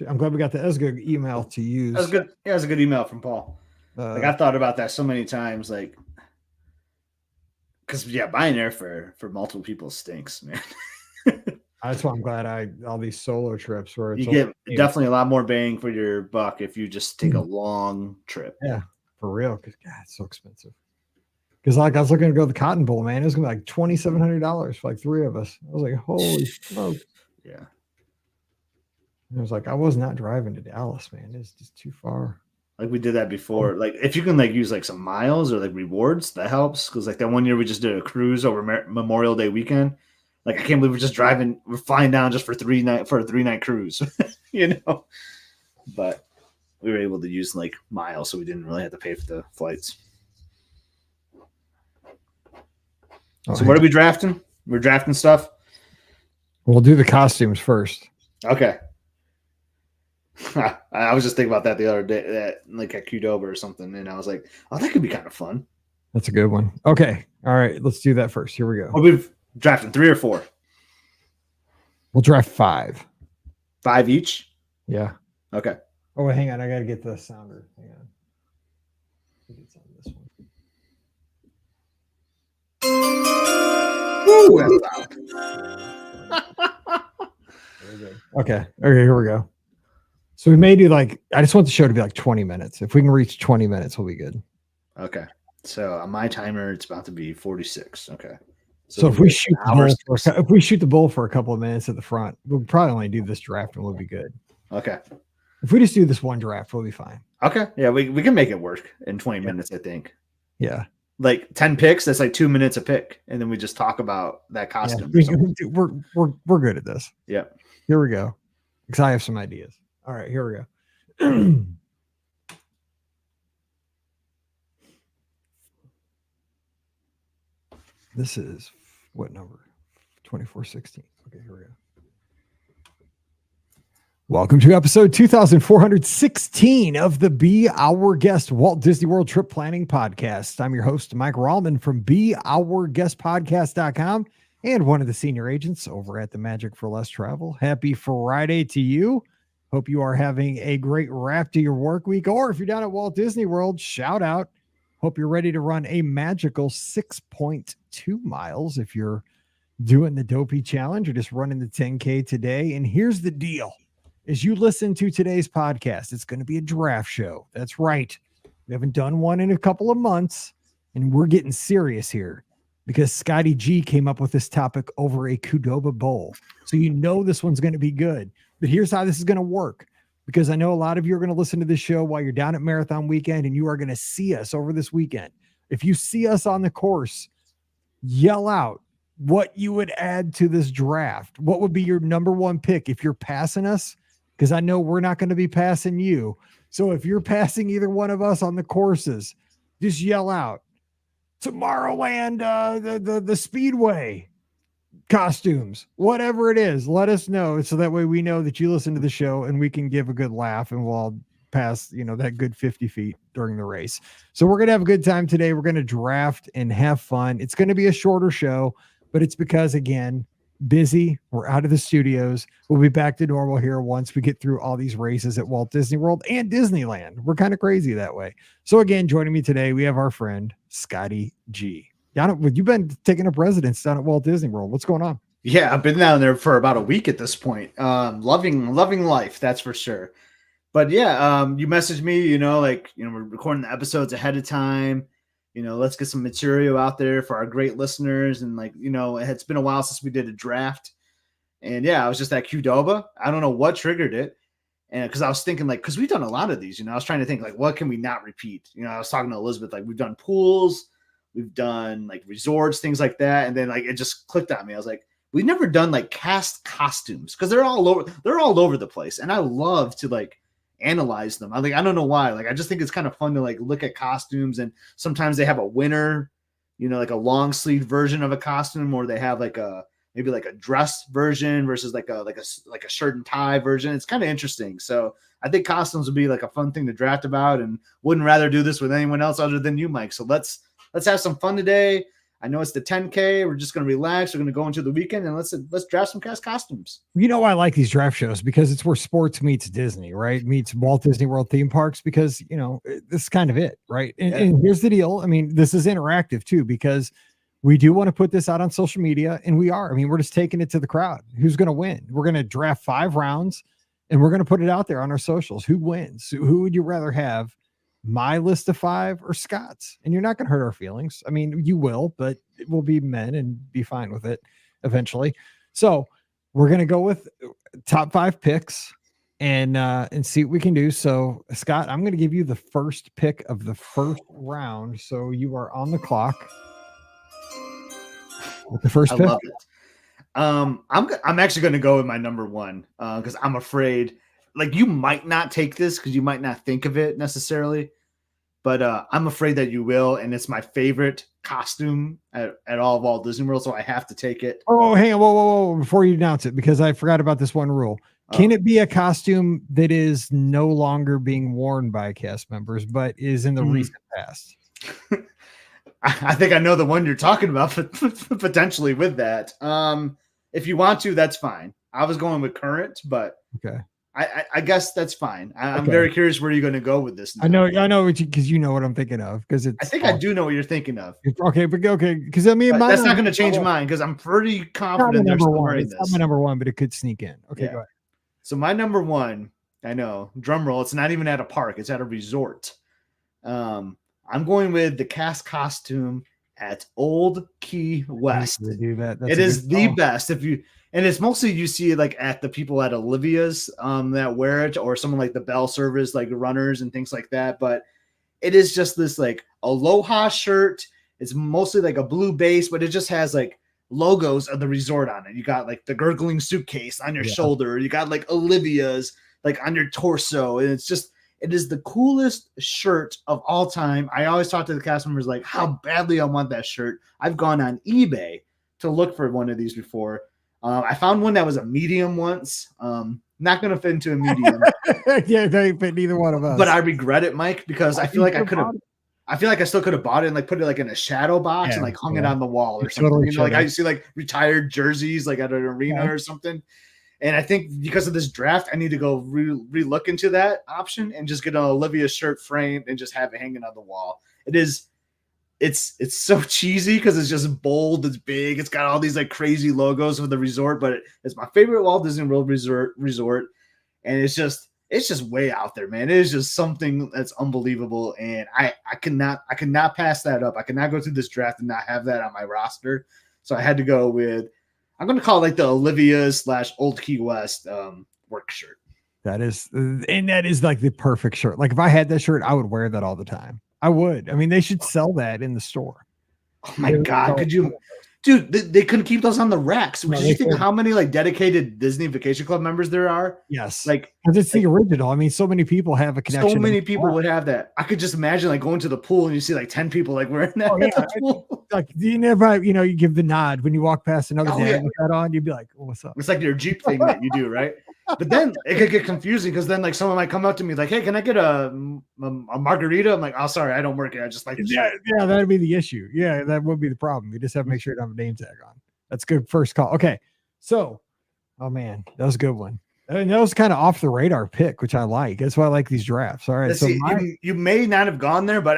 I'm glad we got that. That's a good email to use. That's good. Yeah, that's a good email from Paul. I've thought about that so many times, because buying air for multiple people stinks, man. That's why I'm glad all these solo trips where you get definitely a lot more bang for your buck if you just take a long trip. Yeah, for real. Because God, it's so expensive. Because I was looking to go to the Cotton Bowl, man. It was gonna be like $2,700 for like three of us. I was like, holy smokes. Yeah. And I was like, I was not driving to Dallas, man. It's just too far. Like we did that before. Like if you can like use like some miles or like rewards, that helps. Because like that one year we just did a cruise over Memorial Day weekend. Like I can't believe we're flying down just for a 3-night cruise, you know. But we were able to use like miles, so we didn't really have to pay for the flights. So what are we drafting? We're drafting stuff. We'll do the costumes first. Okay. I was just thinking about that the other day, that like at Qdoba or something, and I was like, "Oh, that could be kind of fun." That's a good one. Okay, all right, let's do that first. Here we go. Are we drafting 3 or 4? We'll draft 5. 5 each. Yeah. Okay. Oh, wait, hang on. I gotta get the sounder. Hang on. I think it's on this one. Ooh, okay. Here we go. So we may do like, I just want the show to be like 20 minutes. If we can reach 20 minutes, we'll be good. Okay. So on my timer, it's about to be 46. Okay. So if we shoot the bull for a couple of minutes at the front, we'll probably only do this draft and we'll be good. Okay. If we just do this one draft, we'll be fine. Okay. Yeah, we can make it work in 20 minutes, I think. Yeah. Like 10 picks, that's like 2 minutes a pick. And then we just talk about that costume. Yeah. We're good at this. Yeah. Here we go. Because I have some ideas. All right, here we go. This is what number? 2416. Okay, here we go. Welcome to episode 2416 of the Be Our Guest Walt Disney World Trip Planning Podcast. I'm your host, Mike Rallman from BeOurGuestPodcast.com and one of the senior agents over at the Magic for Less Travel. Happy Friday to you. Hope you are having a great wrap to your work week, or if you're down at Walt Disney World, shout out. Hope you're ready to run a magical 6.2 miles if you're doing the Dopey Challenge or just running the 10K today. And here's the deal. As you listen to today's podcast, it's going to be a draft show. That's right. We haven't done one in a couple of months, and we're getting serious here because Scotty G came up with this topic over a Qdoba bowl. So you know this one's going to be good. But here's how this is going to work, because I know a lot of you are going to listen to this show while you're down at Marathon Weekend, and you are going to see us over this weekend. If you see us on the course, yell out what you would add to this draft. What would be your number one pick if you're passing us? Because I know we're not going to be passing you. So if you're passing either one of us on the courses, just yell out Tomorrowland, the Speedway costumes, whatever it is, let us know. So that way we know that you listen to the show and we can give a good laugh and we'll all pass, that good 50 feet during the race. So we're going to have a good time today. We're going to draft and have fun. It's going to be a shorter show, but it's because, again, busy. We're out of the studios. We'll be back to normal here once we get through all these races at Walt Disney World and Disneyland. We're kind of crazy that way. So again, joining me today, we have our friend Scotty G. You've been taking up residence down at Walt Disney World. What's going on? Yeah, I've been down there for about a week at this point. Loving life, that's for sure. But yeah, you messaged me, we're recording the episodes ahead of time. Let's get some material out there for our great listeners. And it's been a while since we did a draft. And yeah, I was just at Qdoba. I don't know what triggered it. And because I was thinking because we've done a lot of these, I was trying to think what can we not repeat? I was talking to Elizabeth, we've done pools, we've done resorts, things like that. And then it just clicked on me. I was like, we've never done cast costumes because they're all over the place. And I love to analyze them. I don't know why. I just think it's kind of fun to look at costumes, and sometimes they have a winner, a long sleeve version of a costume, or they have maybe a dress version versus a shirt and tie version. It's kind of interesting. So I think costumes would be a fun thing to draft about, and wouldn't rather do this with anyone else other than you, Mike. So let's have some fun today. I know it's the 10K. We're just going to relax. We're going to go into the weekend and let's draft some cast costumes. I like these draft shows because it's where sports meets Disney, right? Meets Walt Disney World theme parks, because, this is kind of it, right? And here's the deal. I mean, this is interactive too, because we do want to put this out on social media, and we are. I mean, we're just taking it to the crowd. Who's going to win? We're going to draft 5 rounds and we're going to put it out there on our socials. Who wins? Who would you rather have? My list of 5 or Scott's? And you're not going to hurt our feelings. I mean, you will, but we'll be men and be fine with it eventually. So we're going to go with top 5 picks, and see what we can do. So, Scott, I'm going to give you the first pick of the first round. So you are on the clock with the first I pick. love it. I'm actually going to go with my number one because I'm afraid, like, you might not take this because you might not think of it necessarily, but I'm afraid that you will, and it's my favorite costume at all of Walt Disney World, so I have to take it. Oh, hang on, whoa! Before you announce it, because I forgot about this one rule. Can it be a costume that is no longer being worn by cast members, but is in the recent past? I think I know the one you're talking about, but potentially with that. If you want to, that's fine. I was going with current, but okay. I guess that's fine. I'm Okay. very curious where you're going to go with this now. I know, because you know what I'm thinking of. Because it's. I think I do know what you're thinking of. Okay, because I mean, that's not going to change mine because I'm pretty confident they're still wearing this. It's not my number one, but it could sneak in. Okay, go ahead. So my number one, I know, drum roll. It's not even at a park; it's at a resort. I'm going with the cast costume at Old Key West. Do that. It is the best. And it's mostly you see like at the people at Olivia's that wear it, or someone like the bell service, like runners and things like that. But it is just this like Aloha shirt. It's mostly like a blue base, but it just has like logos of the resort on it. You got like the gurgling suitcase on your shoulder. You got like Olivia's like on your torso. And it is the coolest shirt of all time. I always talk to the cast members like how badly I want that shirt. I've gone on eBay to look for one of these before. I found one that was a medium once. Not going to fit into a medium. Yeah, they ain't fit neither one of us. But I regret it, Mike, because I feel like I could have. I feel like I still could have bought it and like put it like in a shadow box and like hung it on the wall or something. Totally like I see like retired jerseys like at an arena or something. And I think because of this draft, I need to go re-look into that option and just get an Olivia shirt framed and just have it hanging on the wall. It's so cheesy because it's just bold, it's big, it's got all these like crazy logos of the resort, but it's my favorite Walt Disney World resort, and it's just way out there, man. It is just something that's unbelievable, and I cannot pass that up. I cannot go through this draft and not have that on my roster. So I had to go with, I'm going to call it like the Olivia's / Old Key West work shirt. That is like the perfect shirt. Like if I had that shirt, I would wear that all the time. I would. I mean, they should sell that in the store. Oh my God. Could you, dude, they couldn't keep those on the racks. Did you think how many like dedicated Disney Vacation Club members there are? Yes. Like, because it's the original. I mean, so many people have a connection. So many people would have that. I could just imagine like going to the pool and you see like 10 people like wearing that. Oh, yeah. Like you never, you give the nod when you walk past another dad with that on, you'd be like, oh, what's up? It's like your Jeep thing that you do, right? But then it could get confusing because then like someone might come up to me like, hey, can I get a margarita? I'm like, oh, sorry, I don't work here. I just like that'd be the issue. Yeah, that would be the problem. You just have to make sure you don't have a name tag on. That's good first call. Okay. So, oh man, that was a good one. And that was kind of off the radar pick, which I like. That's why I like these drafts. All right. You may not have gone there, but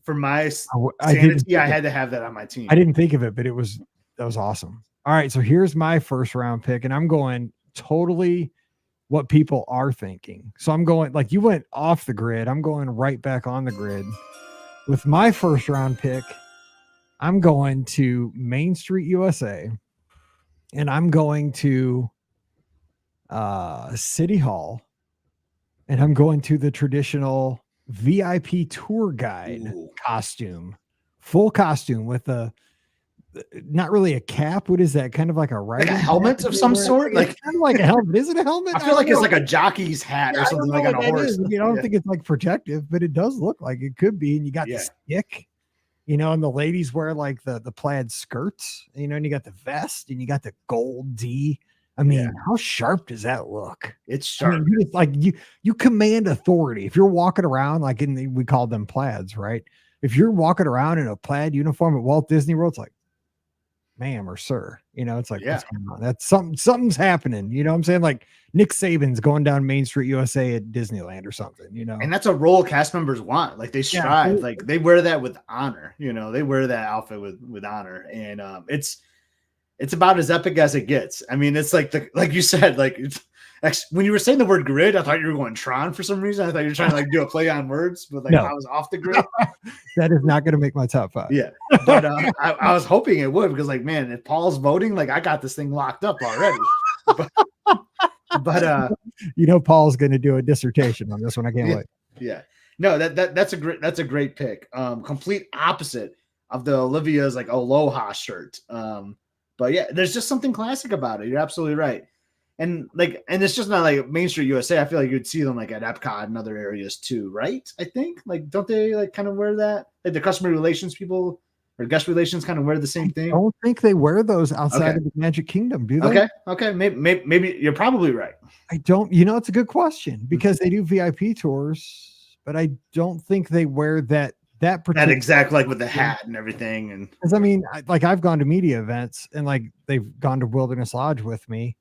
for my sanity, I had to have that on my team. I didn't think of it, but that was awesome. All right. So here's my first round pick, and I'm going totally what people are thinking. So I'm going like you went off the grid. I'm going right back on the grid with my first round pick. I'm going to Main Street, USA, and I'm going to City Hall, and I'm going to the traditional VIP tour guide costume, full costume with not really a cap. What is that? Kind of like a helmet of some sort? Like kind of like a helmet. Is it a helmet? I feel like it's like a jockey's hat or something like on a horse. I don't think it's like protective, but it does look like it could be. And you got the stick, and the ladies wear like the plaid skirts, and you got the vest and you got the gold D. I mean, how sharp does that look? It's sharp. I mean, it's like you command authority. If you're walking around like we call them plaids, right? If you're walking around in a plaid uniform at Walt Disney World, it's like, ma'am or sir, it's like, what's going on? That's something's happening. You know what I'm saying? Like Nick Saban's going down Main Street USA at Disneyland or something, And that's a role cast members want. Like they strive, like they wear that with honor, they wear that outfit with honor. And it's about as epic as it gets. I mean, it's like like you said, like when you were saying the word grid, I thought you were going Tron for some reason. I thought you were trying to like do a play on words, but like I was off the grid. That is not going to make my top 5. Yeah, but I was hoping it would because like, man, if Paul's voting, like I got this thing locked up already. but Paul's going to do a dissertation on this one. I can't wait. Yeah. No, that's a great pick. Complete opposite of the Olivia's like Aloha shirt. But yeah, there's just something classic about it. You're absolutely right. And it's just not like Main Street USA. I feel like you'd see them like at Epcot and other areas too, right? I think like, don't they like kind of wear that? Like the customer relations people or guest relations kind of wear the same thing. I don't think they wear those outside of the Magic Kingdom, do they? Okay. Maybe you're probably right. I don't. It's a good question because they do VIP tours, but I don't think they wear that exact like with the hat and everything. And because I mean, I've gone to media events and like they've gone to Wilderness Lodge with me.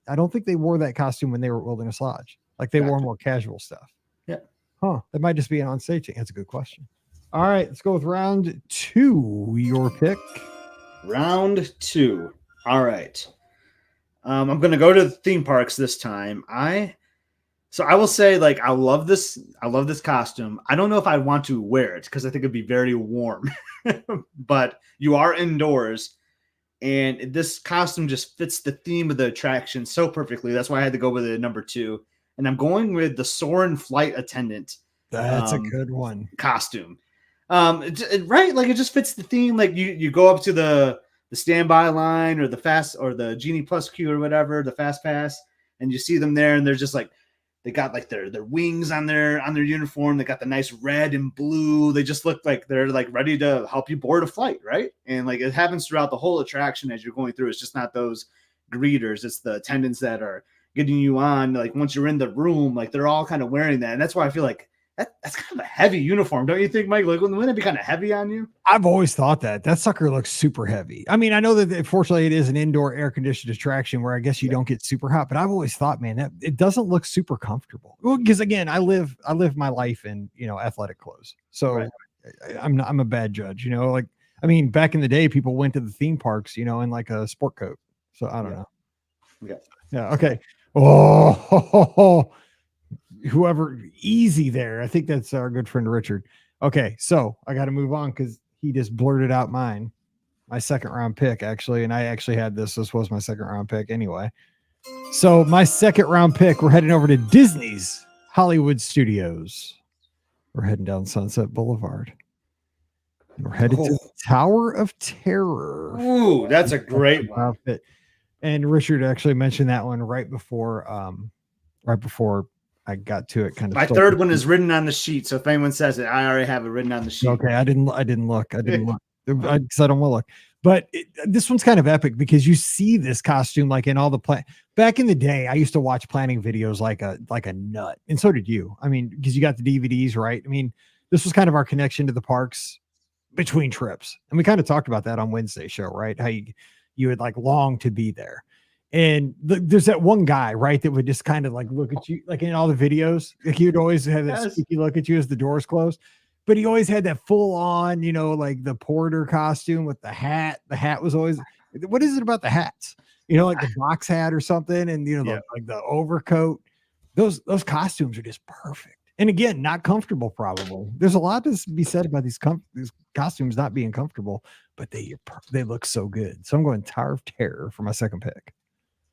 I don't think they wore that costume when they were at Wilderness Lodge. Like they wore more casual stuff. Yeah. Huh. That might just be an on-stage thing. That's a good question. All right, let's go with round 2. Your pick. Round 2. All right. I'm going to go to the theme parks this time. So I will say, like, I love this costume. I don't know if I want to wear it because I think it'd be very warm. But you are indoors. And this costume just fits the theme of the attraction so perfectly. That's why I had to go with it number 2. And I'm going with the Soarin' Flight Attendant. That's a good one. Costume. Right? Like it just fits the theme. Like you go up to the standby line or the fast or the Genie Plus queue or whatever, the fast pass, and you see them there, and they're just like they got like their wings on their uniform. They got the nice red and blue. They just look like they're like ready to help you board a flight, right? And like it happens throughout the whole attraction as you're going through. It's just not those greeters. It's the attendants that are getting you on. Like once you're in the room, like they're all kind of wearing that. And that's why I feel like that's kind of a heavy uniform, don't you think, Mike? Like wouldn't it be kind of heavy on you? I've always thought that sucker looks super heavy. I mean, I know that fortunately it is an indoor air conditioned attraction where I guess you don't get super hot, but I've always thought, man, that it doesn't look super comfortable. Well, because again, I live my life in athletic clothes, so I'm a bad judge. Like I mean, back in the day, people went to the theme parks, in like a sport coat. So I don't know. Yeah. Okay. Oh. Whoever easy there. I think that's our good friend Richard. Okay, so I got to move on because he just blurted out my second round pick actually, and I actually had this. This was my second round pick anyway. So my second round pick, we're heading over to Disney's Hollywood Studios. We're heading down Sunset Boulevard. And we're headed to the Tower of Terror. Ooh, that's a great outfit. And Richard actually mentioned that one right before I got to it. Kind of my third one is written on the sheet. So if anyone says it, I already have it written on the sheet. Okay. I didn't look. I don't want to look, but this one's kind of epic because you see this costume, like in all the back in the day, I used to watch planning videos like a nut. And so did you. I mean, because you got the DVDs, right? I mean, this was kind of our connection to the parks between trips. And we kind of talked about that on Wednesday show, right? How you would like long to be there. And there's that one guy, right, that would just kind of like look at you, like in all the videos. Like he would always have that sneaky look at you as the doors closed. But he always had that full on, like the porter costume with the hat. The hat was always, what is it about the hats? Like the box hat or something, and like the overcoat. Those costumes are just perfect. And again, not comfortable. Probably there's a lot to be said about these costumes not being comfortable, but they look so good. So I'm going Tower of Terror for my second pick.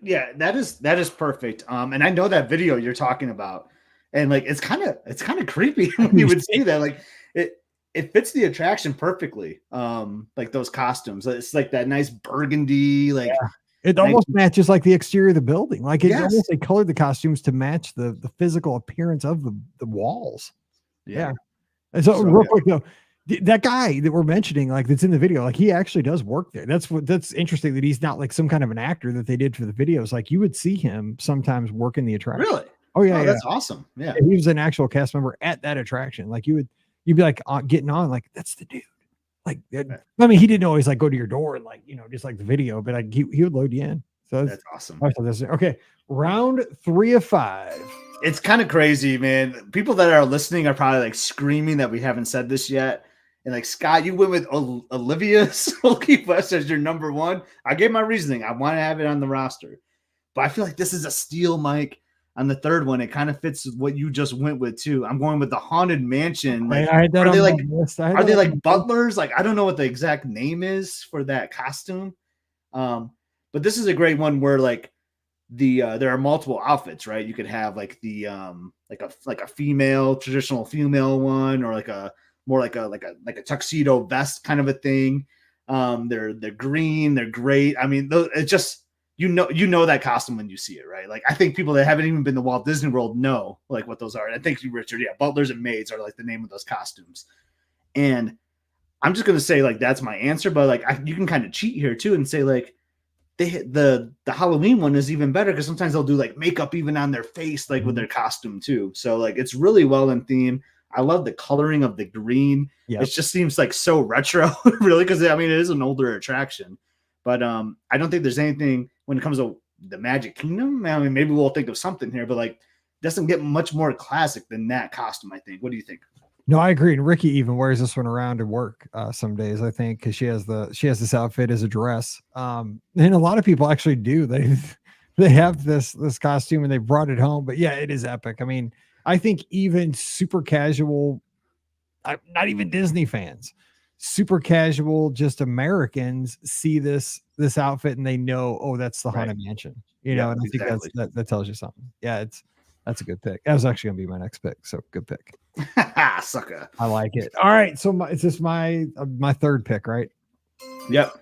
Yeah, that is perfect. And I know that video you're talking about, and like it's kind of creepy when you would see that. Like it fits the attraction perfectly. Like those costumes, it's like that nice burgundy, like it almost matches like the exterior of the building. Like almost they colored the costumes to match the physical appearance of the walls. Yeah. And so real quick though, that guy that we're mentioning, like that's in the video, like he actually does work there. That's interesting that he's not like some kind of an actor that they did for the videos. Like you would see him sometimes working the attraction. Really? Oh yeah, that's awesome. Yeah, he was an actual cast member at that attraction. Like you'd be like getting on, like that's the dude. Like I mean, he didn't always like go to your door and like just like the video, but like he would load you in. So that's awesome. Okay, round 3 of 5. It's kind of crazy, man. People that are listening are probably like screaming that we haven't said this yet. And like Scott, you went with Olivia Silky West as your number 1. I gave my reasoning. I want to have it on the roster, but I feel like this is a steal, Mike. On the third one, it kind of fits what you just went with too. I'm going with the Haunted Mansion. Like, are they like butlers? Like I don't know what the exact name is for that costume. But this is a great one where like there are multiple outfits, right? You could have like the like a female, traditional female one, or like a more like a tuxedo vest kind of a thing. They're green, they're great. I mean, it's just you know that costume when you see it, right? Like I think people that haven't even been to Walt Disney World know like what those are. And I think you, Richard, yeah, butlers and maids are like the name of those costumes. And I'm just gonna say like that's my answer, but like you can kind of cheat here too and say like the Halloween one is even better because sometimes they'll do like makeup even on their face, like with their costume too. So like it's really well in theme. I love the coloring of the green. Yep. It just seems like so retro, really, because I mean it is an older attraction. But I don't think there's anything when it comes to the Magic Kingdom. I mean, maybe we'll think of something here, but like it doesn't get much more classic than that costume, I think. What do you think? No, I agree. And Ricky even wears this one around to work some days, I think, because she has this outfit as a dress. And a lot of people actually do. They have this costume and they brought it home. But yeah, it is epic. I mean, I think even super casual, not even Disney fans, super casual, just Americans see this outfit and they know, oh, that's the Haunted Mansion. You know, and I think that tells you something. Yeah, that's a good pick. That was actually gonna be my next pick. So good pick. Sucker. I like it. All right. So it's just my third pick, right? Yep.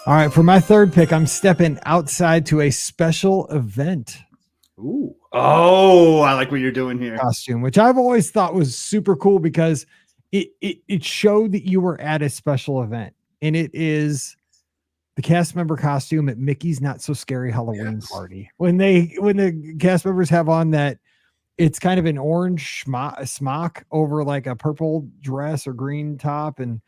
All right. For my third pick, I'm stepping outside to a special event. Ooh. Oh, I like what you're doing here. Costume, which I've always thought was super cool because it showed that you were at a special event, and it is the cast member costume at Mickey's Not So Scary Halloween Party. When the cast members have on that, it's kind of an orange smock over like a purple dress or green top. And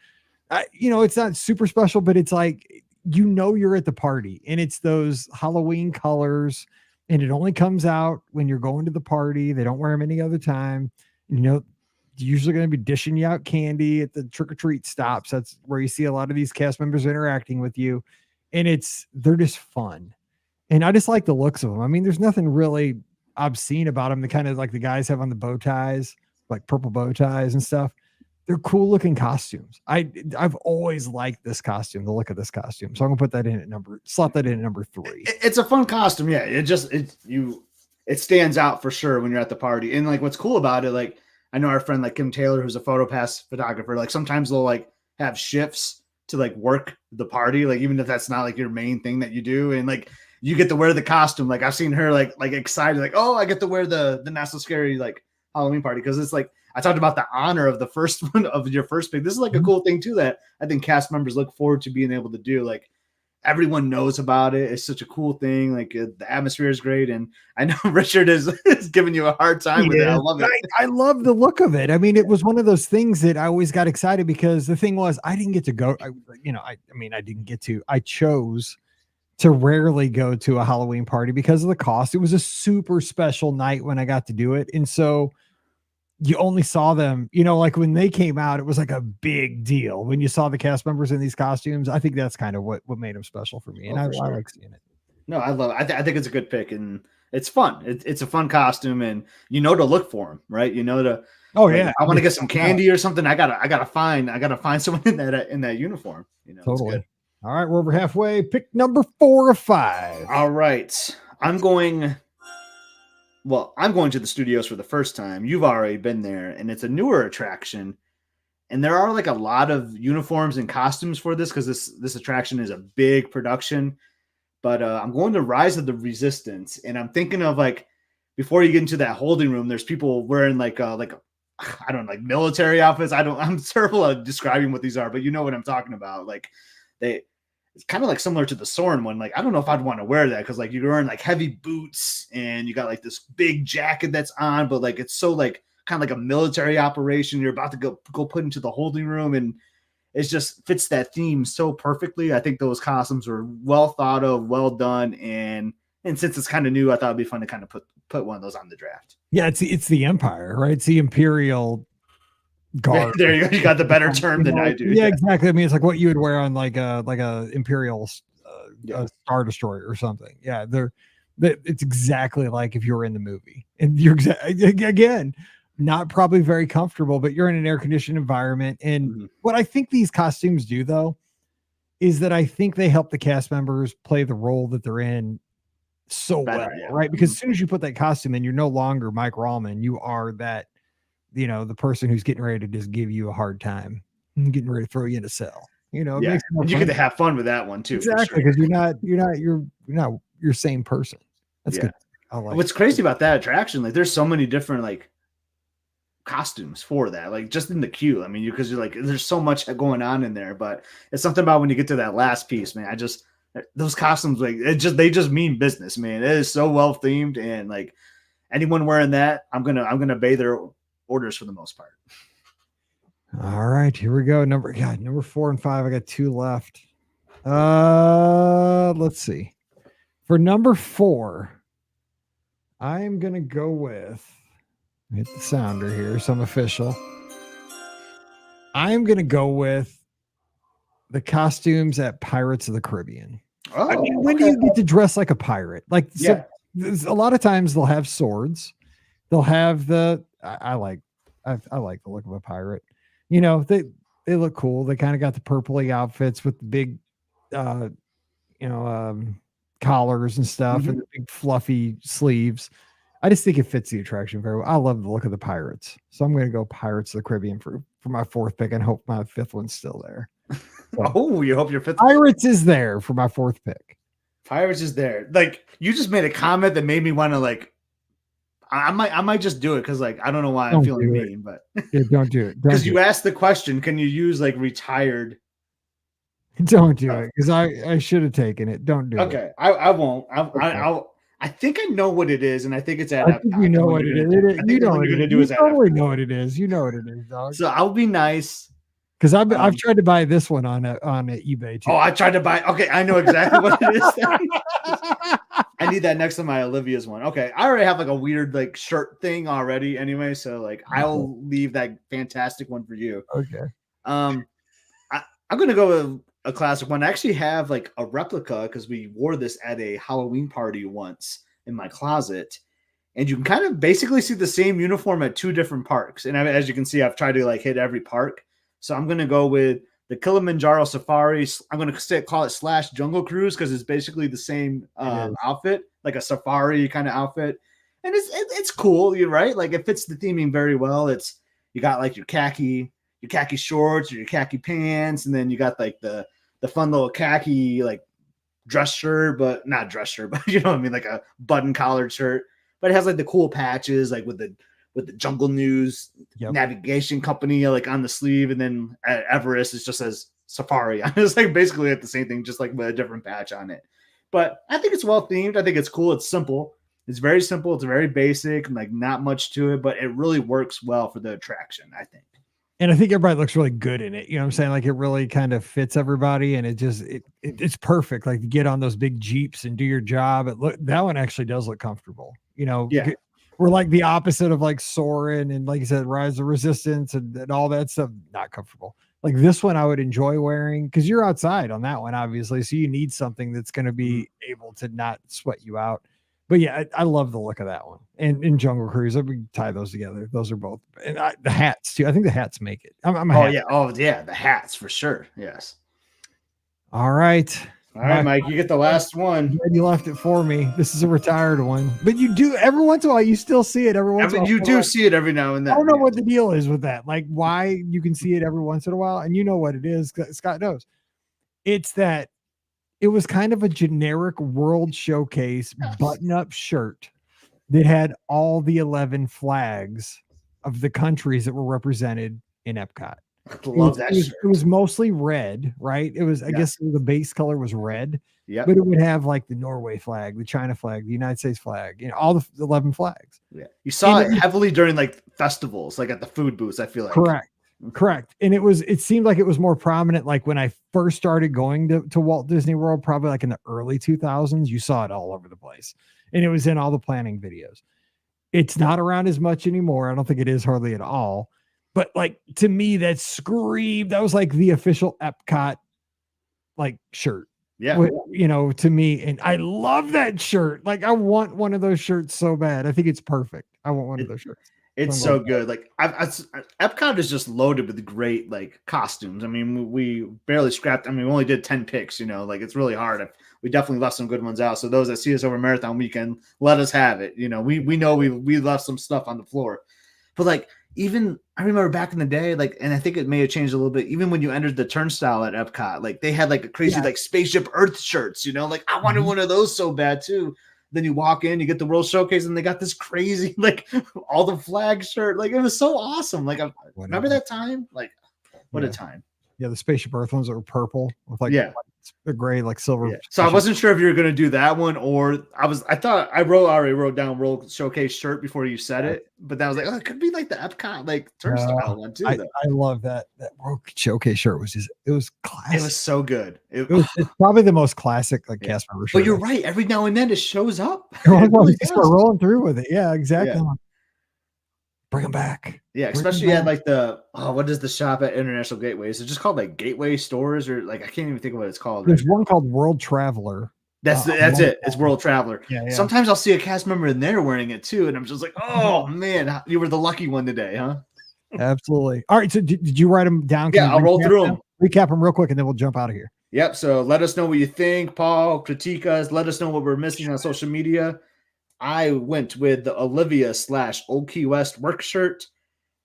it's not super special, but it's like, you're at the party and it's those Halloween colors and it only comes out when you're going to the party. They don't wear them any other time. Usually going to be dishing you out candy at the trick-or-treat stops. That's where you see a lot of these cast members interacting with you. And they're just fun. And I just like the looks of them. I mean, there's nothing really obscene about them. The kind of like the guys have on the bow ties, like purple bow ties and stuff. They're cool looking costumes. I've always liked this costume, the look of this costume. So I'm gonna put that in at slot that in at number 3. It's a fun costume. Yeah. It stands out for sure when you're at the party. And like, what's cool about it, like, I know our friend like Kim Taylor, who's a PhotoPass photographer, like sometimes they'll like have shifts to like work the party. Like, even if that's not like your main thing that you do. And like, you get to wear the costume. Like I've seen her like excited, like, oh, I get to wear the Not So Scary like Halloween party. Cause it's like, I talked about the honor of the first one of your first pick. This is like a cool thing too, that I think cast members look forward to being able to do. Like everyone knows about it. It's such a cool thing. Like the atmosphere is great. And I know Richard is giving you a hard time with it. I love it. I love the look of it. I mean, it was one of those things that I always got excited because the thing was, I didn't get to go. I chose to rarely go to a Halloween party because of the cost. It was a super special night when I got to do it. And so you only saw them, like when they came out, it was like a big deal. When you saw the cast members in these costumes, I think that's kind of what made them special for me. And I like seeing it. No, I love it. I think it's a good pick and it's fun. It's a fun costume and to look for them, right? I want to get some candy or something. I gotta find someone in that uniform. Totally. All right, we're over halfway. Pick number 4 of 5. All right. I'm going to the studios for the first time. You've already been there, and it's a newer attraction. And there are like a lot of uniforms and costumes for this because this attraction is a big production. But I'm going to Rise of the Resistance, and I'm thinking of like before you get into that holding room, there's people wearing like I don't know, like military outfits. I'm terrible at describing what these are, but you know what I'm talking about. Like it's kind of like similar to the Soarin' one. Like, I don't know if I'd want to wear that because like you're wearing like heavy boots and you got like this big jacket that's on, but like it's so like kind of like a military operation. You're about to go put into the holding room, and it just fits that theme so perfectly. I think those costumes were well thought of, well done, and since it's kind of new, I thought it'd be fun to kind of put one of those on the draft. Yeah, it's the Empire, right? It's the Imperial Guard. There you go. You got the better term than I do. Yeah, exactly. I mean, it's like what you would wear on like a Imperial Star Destroyer or something. Yeah, it's exactly like if you were in the movie, and you're again not probably very comfortable, but you're in an air conditioned environment. And what I think these costumes do, though, is that I think they help the cast members play the role that they're in so better, well, yeah. right? Because as soon as you put that costume in, you're no longer Mike Rallman. You are that, the person who's getting ready to just give you a hard time, getting ready to throw you in a cell. It Yeah, makes it more and you get fun. to have fun with that one too, for Exactly, sure. because you're not your same person. That's Yeah. good. I like What's crazy about that attraction, like there's so many different like costumes for that, like just in the queue. I mean, because you're like, there's so much going on in there, but it's something about when you get to that last piece, man. Those costumes, like they just mean business, man. It is so well themed, and like anyone wearing that, I'm gonna obey their orders for the most part. All right, here we go. Number 4 and 5. I got 2 left. Let's see. For number 4, I am gonna go with, hit the sounder here, some official. I'm gonna go with the costumes at Pirates of the Caribbean. Oh, I mean, when do you get to dress like a pirate? Like, yeah, a lot of times they'll have swords. They'll have I like the look of a pirate. They look cool. They kind of got the purpley outfits with the big, collars and stuff, and the big fluffy sleeves. I just think it fits the attraction very well. I love the look of the pirates, so I'm going to go Pirates of the Caribbean for my 4th pick, and hope my 5th one's still there. So, oh, you hope your 5th Pirates is there for my 4th pick. Pirates is there. Like you just made a comment that made me want to like. I might just do it because like I don't know why I'm feeling mean, but yeah, don't do it because you asked the question, can you use like retired? Don't do it because I should have taken it. Don't do it. Okay, I won't. I think I know what it is, and I think it's at. I think you know what it is. You know what it is. You totally know what it is. You know what it is, dog. So I'll be nice. Because I've tried to buy this one on eBay too. Oh, I tried to buy. Okay, I know exactly what it is. I need that next to my Olivia's one. Okay, I already have like a weird like shirt thing already. Anyway, so like I'll leave that fantastic one for you. Okay. I'm gonna go with a classic one. I actually have like a replica because we wore this at a Halloween party once in my closet, and you can kind of basically see the same uniform at 2 different parks. And as you can see, I've tried to like hit every park. So I'm going to go with the Kilimanjaro Safari. I'm going to call it / Jungle Cruise because it's basically the same outfit, like a safari kind of outfit. And it's cool, you're right. Like it fits the theming very well. You got like your khaki shorts or your khaki pants, and then you got like the fun little khaki like dress shirt, but not dress shirt, but you know what I mean, like a button collared shirt. But it has like the cool patches, like with the Jungle News navigation company like on the sleeve, and then at Everest it just says Safari. It's like basically like the same thing, just like with a different patch on it. But I think it's well themed. I think it's cool. It's simple. It's very simple. It's very basic, like not much to it, but it really works well for the attraction, I think. And I think everybody looks really good in it. You know what I'm saying? Like it really kind of fits everybody, and it's perfect. Like to get on those big Jeeps and do your job. That one actually does look comfortable. Yeah. We're like the opposite of like Soarin' and like you said, Rise of Resistance and all that stuff. Not comfortable. Like this one, I would enjoy wearing because you're outside on that one, obviously. So you need something that's going to be able to not sweat you out. But yeah, I love the look of that one. And in Jungle Cruise, I would tie those together. Those are both, and the hats too. I think the hats make it. I'm a hat. Yeah, the hats for sure. Yes. All right. All right, Mike, you get the last one. You left it for me. This is a retired one, but you do every once in a while. You still see it every once in a while. You do see it every now and then. I don't know what the deal is with that. Like why you can see it every once in a while, and you know what it is. Scott knows. It's that it was kind of a generic World Showcase button-up shirt that had all the 11 flags of the countries that were represented in Epcot. Love that shirt. It was mostly red, right? It was, I guess the base color was red, but it would have like the Norway flag, the China flag, the United States flag, all the 11 flags. Yeah. You saw it heavily during like festivals, like at the food booths, I feel like. Correct. And it seemed like it was more prominent. Like when I first started going to Walt Disney World, probably like in the early 2000s, you saw it all over the place and it was in all the planning videos. It's not around as much anymore. I don't think it is hardly at all. But like to me, that was like the official Epcot like shirt. Yeah. To me. And I love that shirt. Like I want one of those shirts so bad. I think it's perfect. I want one of those shirts. It's so good. Like Epcot is just loaded with great like costumes. I mean, we barely scrapped. I mean, we only did 10 picks, like it's really hard. we definitely left some good ones out. So those that see us over marathon weekend, let us have it. You know, we know we left some stuff on the floor, but like even I remember back in the day, like, and I think it may have changed a little bit. Even when you entered the turnstile at Epcot, like they had like a crazy like Spaceship Earth shirts. You know, like I wanted one of those so bad too. Then you walk in, you get the World Showcase, and they got this crazy like all the flag shirt. Like it was so awesome. Like I remember that time. Like what a time. Yeah, the Spaceship Earth ones that were purple with like the gray, like silver. Yeah. So I wasn't sure if you were going to do that one or I thought I already wrote down World Showcase shirt before you said it, but that was like, oh, it could be like the Epcot like turnstile one too. I love that World Showcase shirt it was classic. It was so good. It's probably the most classic like cast member shirt. But you're right. Every now and then it shows up. Really start rolling through with it. Yeah, exactly. Yeah. Bring them back. Yeah, especially at like what is the shop at International Gateway? Is it just called like Gateway Stores or like I can't even think of what it's called. There's one called World Traveler. That's it. It's World Traveler. Yeah. Sometimes I'll see a cast member in there wearing it too, and I'm just like, oh man, you were the lucky one today, huh? Absolutely. All right. So did you write them down? Yeah, I'll roll through them. Recap them real quick, and then we'll jump out of here. Yep. So let us know what you think, Paul. Critique us. Let us know what we're missing on social media. I went with the Olivia / Old Key West work shirt.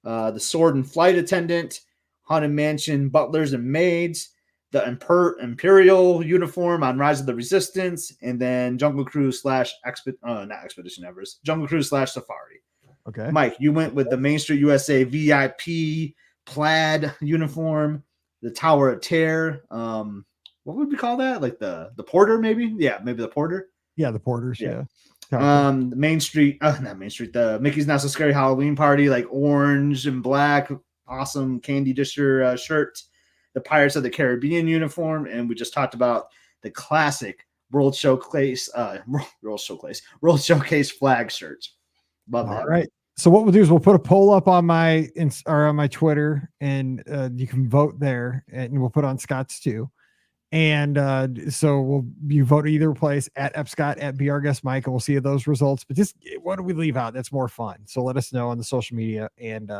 The Sword and Flight Attendant, Haunted Mansion Butlers and Maids, the Imperial uniform on Rise of the Resistance, and then Jungle Cruise / not Expedition Everest, Jungle Cruise / Safari. Okay. Mike, you went with the Main Street USA VIP plaid uniform, the Tower of Terror. What would we call that? Like the Porter, maybe? Yeah, maybe the Porter. Yeah, the Porters. Yeah. The Mickey's Not So Scary Halloween Party, like orange and black, awesome candy disher shirt, the Pirates of the Caribbean uniform, and we just talked about the classic World Showcase flag shirt. Love that. All right. So what we'll do is we'll put a poll up on my Twitter, and you can vote there, and we'll put on Scott's too. And so you vote either place at Epscott, at Be Our Guest Mike, and we'll see those results. But just what do we leave out? That's more fun. So let us know on the social media. And,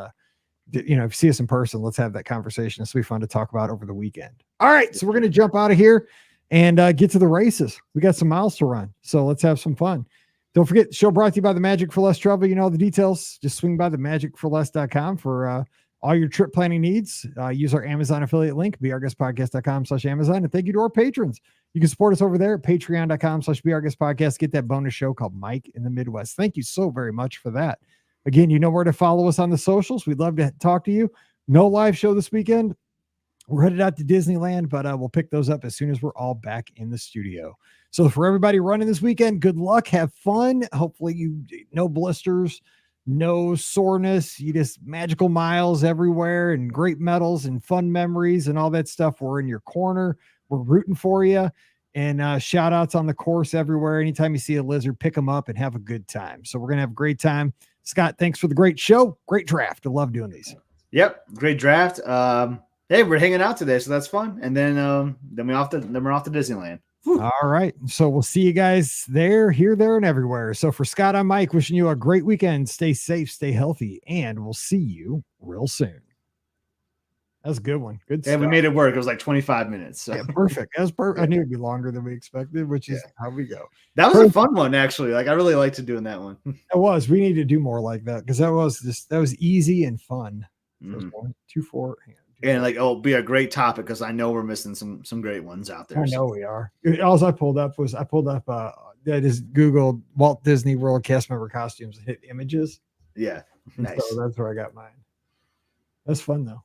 if you see us in person, let's have that conversation. This will be fun to talk about over the weekend. All right. So we're going to jump out of here and get to the races. We got some miles to run. So let's have some fun. Don't forget, show brought to you by the Magic for Less Travel. You know the details. Just swing by the magicforless.com for all your trip planning needs. Use our Amazon affiliate link, beourguestpodcast.com/Amazon. And thank you to our patrons. You can support us over there at patreon.com/beourguestpodcast. Get that bonus show called Mike in the Midwest. Thank you so very much for that. Again, you know where to follow us on the socials. We'd love to talk to you. No live show this weekend. We're headed out to Disneyland, but we'll pick those up as soon as we're all back in the studio. So for everybody running this weekend, good luck. Have fun. Hopefully no blisters, no soreness. You just magical miles everywhere and great medals and fun memories and all that stuff. We're in your corner. We're rooting for you. And shout outs on the course everywhere. Anytime you see a lizard, pick them up and have a good time. So we're going to have a great time. Scott, thanks for the great show. Great draft. I love doing these. Yep. Great draft. Hey, we're hanging out today, so that's fun. And then we're off to Disneyland. Whew. All right. So we'll see you guys there, here, there, and everywhere. So for Scott, I'm Mike, wishing you a great weekend. Stay safe, stay healthy, and we'll see you real soon. That's a good one. Good stuff. Yeah, we made it work. It was like 25 minutes. So. Yeah, perfect. That was perfect. I knew it'd be longer than we expected, which is how we go. That was a fun one, actually. Like I really liked doing that one. It was. We need to do more like that because that was easy and fun. So 1, 2, 4. And like, it'll be a great topic because I know we're missing some great ones out there. I know we are. All I pulled up that is Googled Walt Disney World cast member costumes and hit images. Yeah, nice. So that's where I got mine. That's fun though.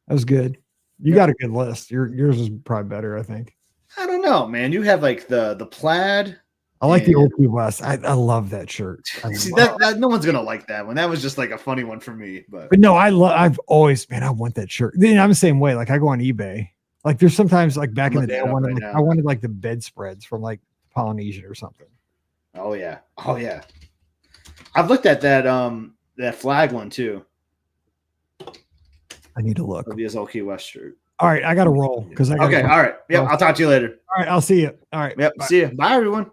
That was good. You got a good list. Yours is probably better, I think. I don't know, man. You have like the plaid. I like the Old Key West. I love that shirt. See that no one's gonna like that one. That was just like a funny one for me. But no, I've always, man, I want that shirt. I'm the same way. Like I go on eBay. Like there's sometimes like back in the day, I wanted like the bedspreads from like Polynesia or something. Oh yeah. I've looked at that flag one too. I need to look. The Old Key West shirt. All right, I got to roll because I got. Okay, all right. Yep, I'll talk to you later. All right, I'll see you. All right. Yep, see you. Bye, everyone.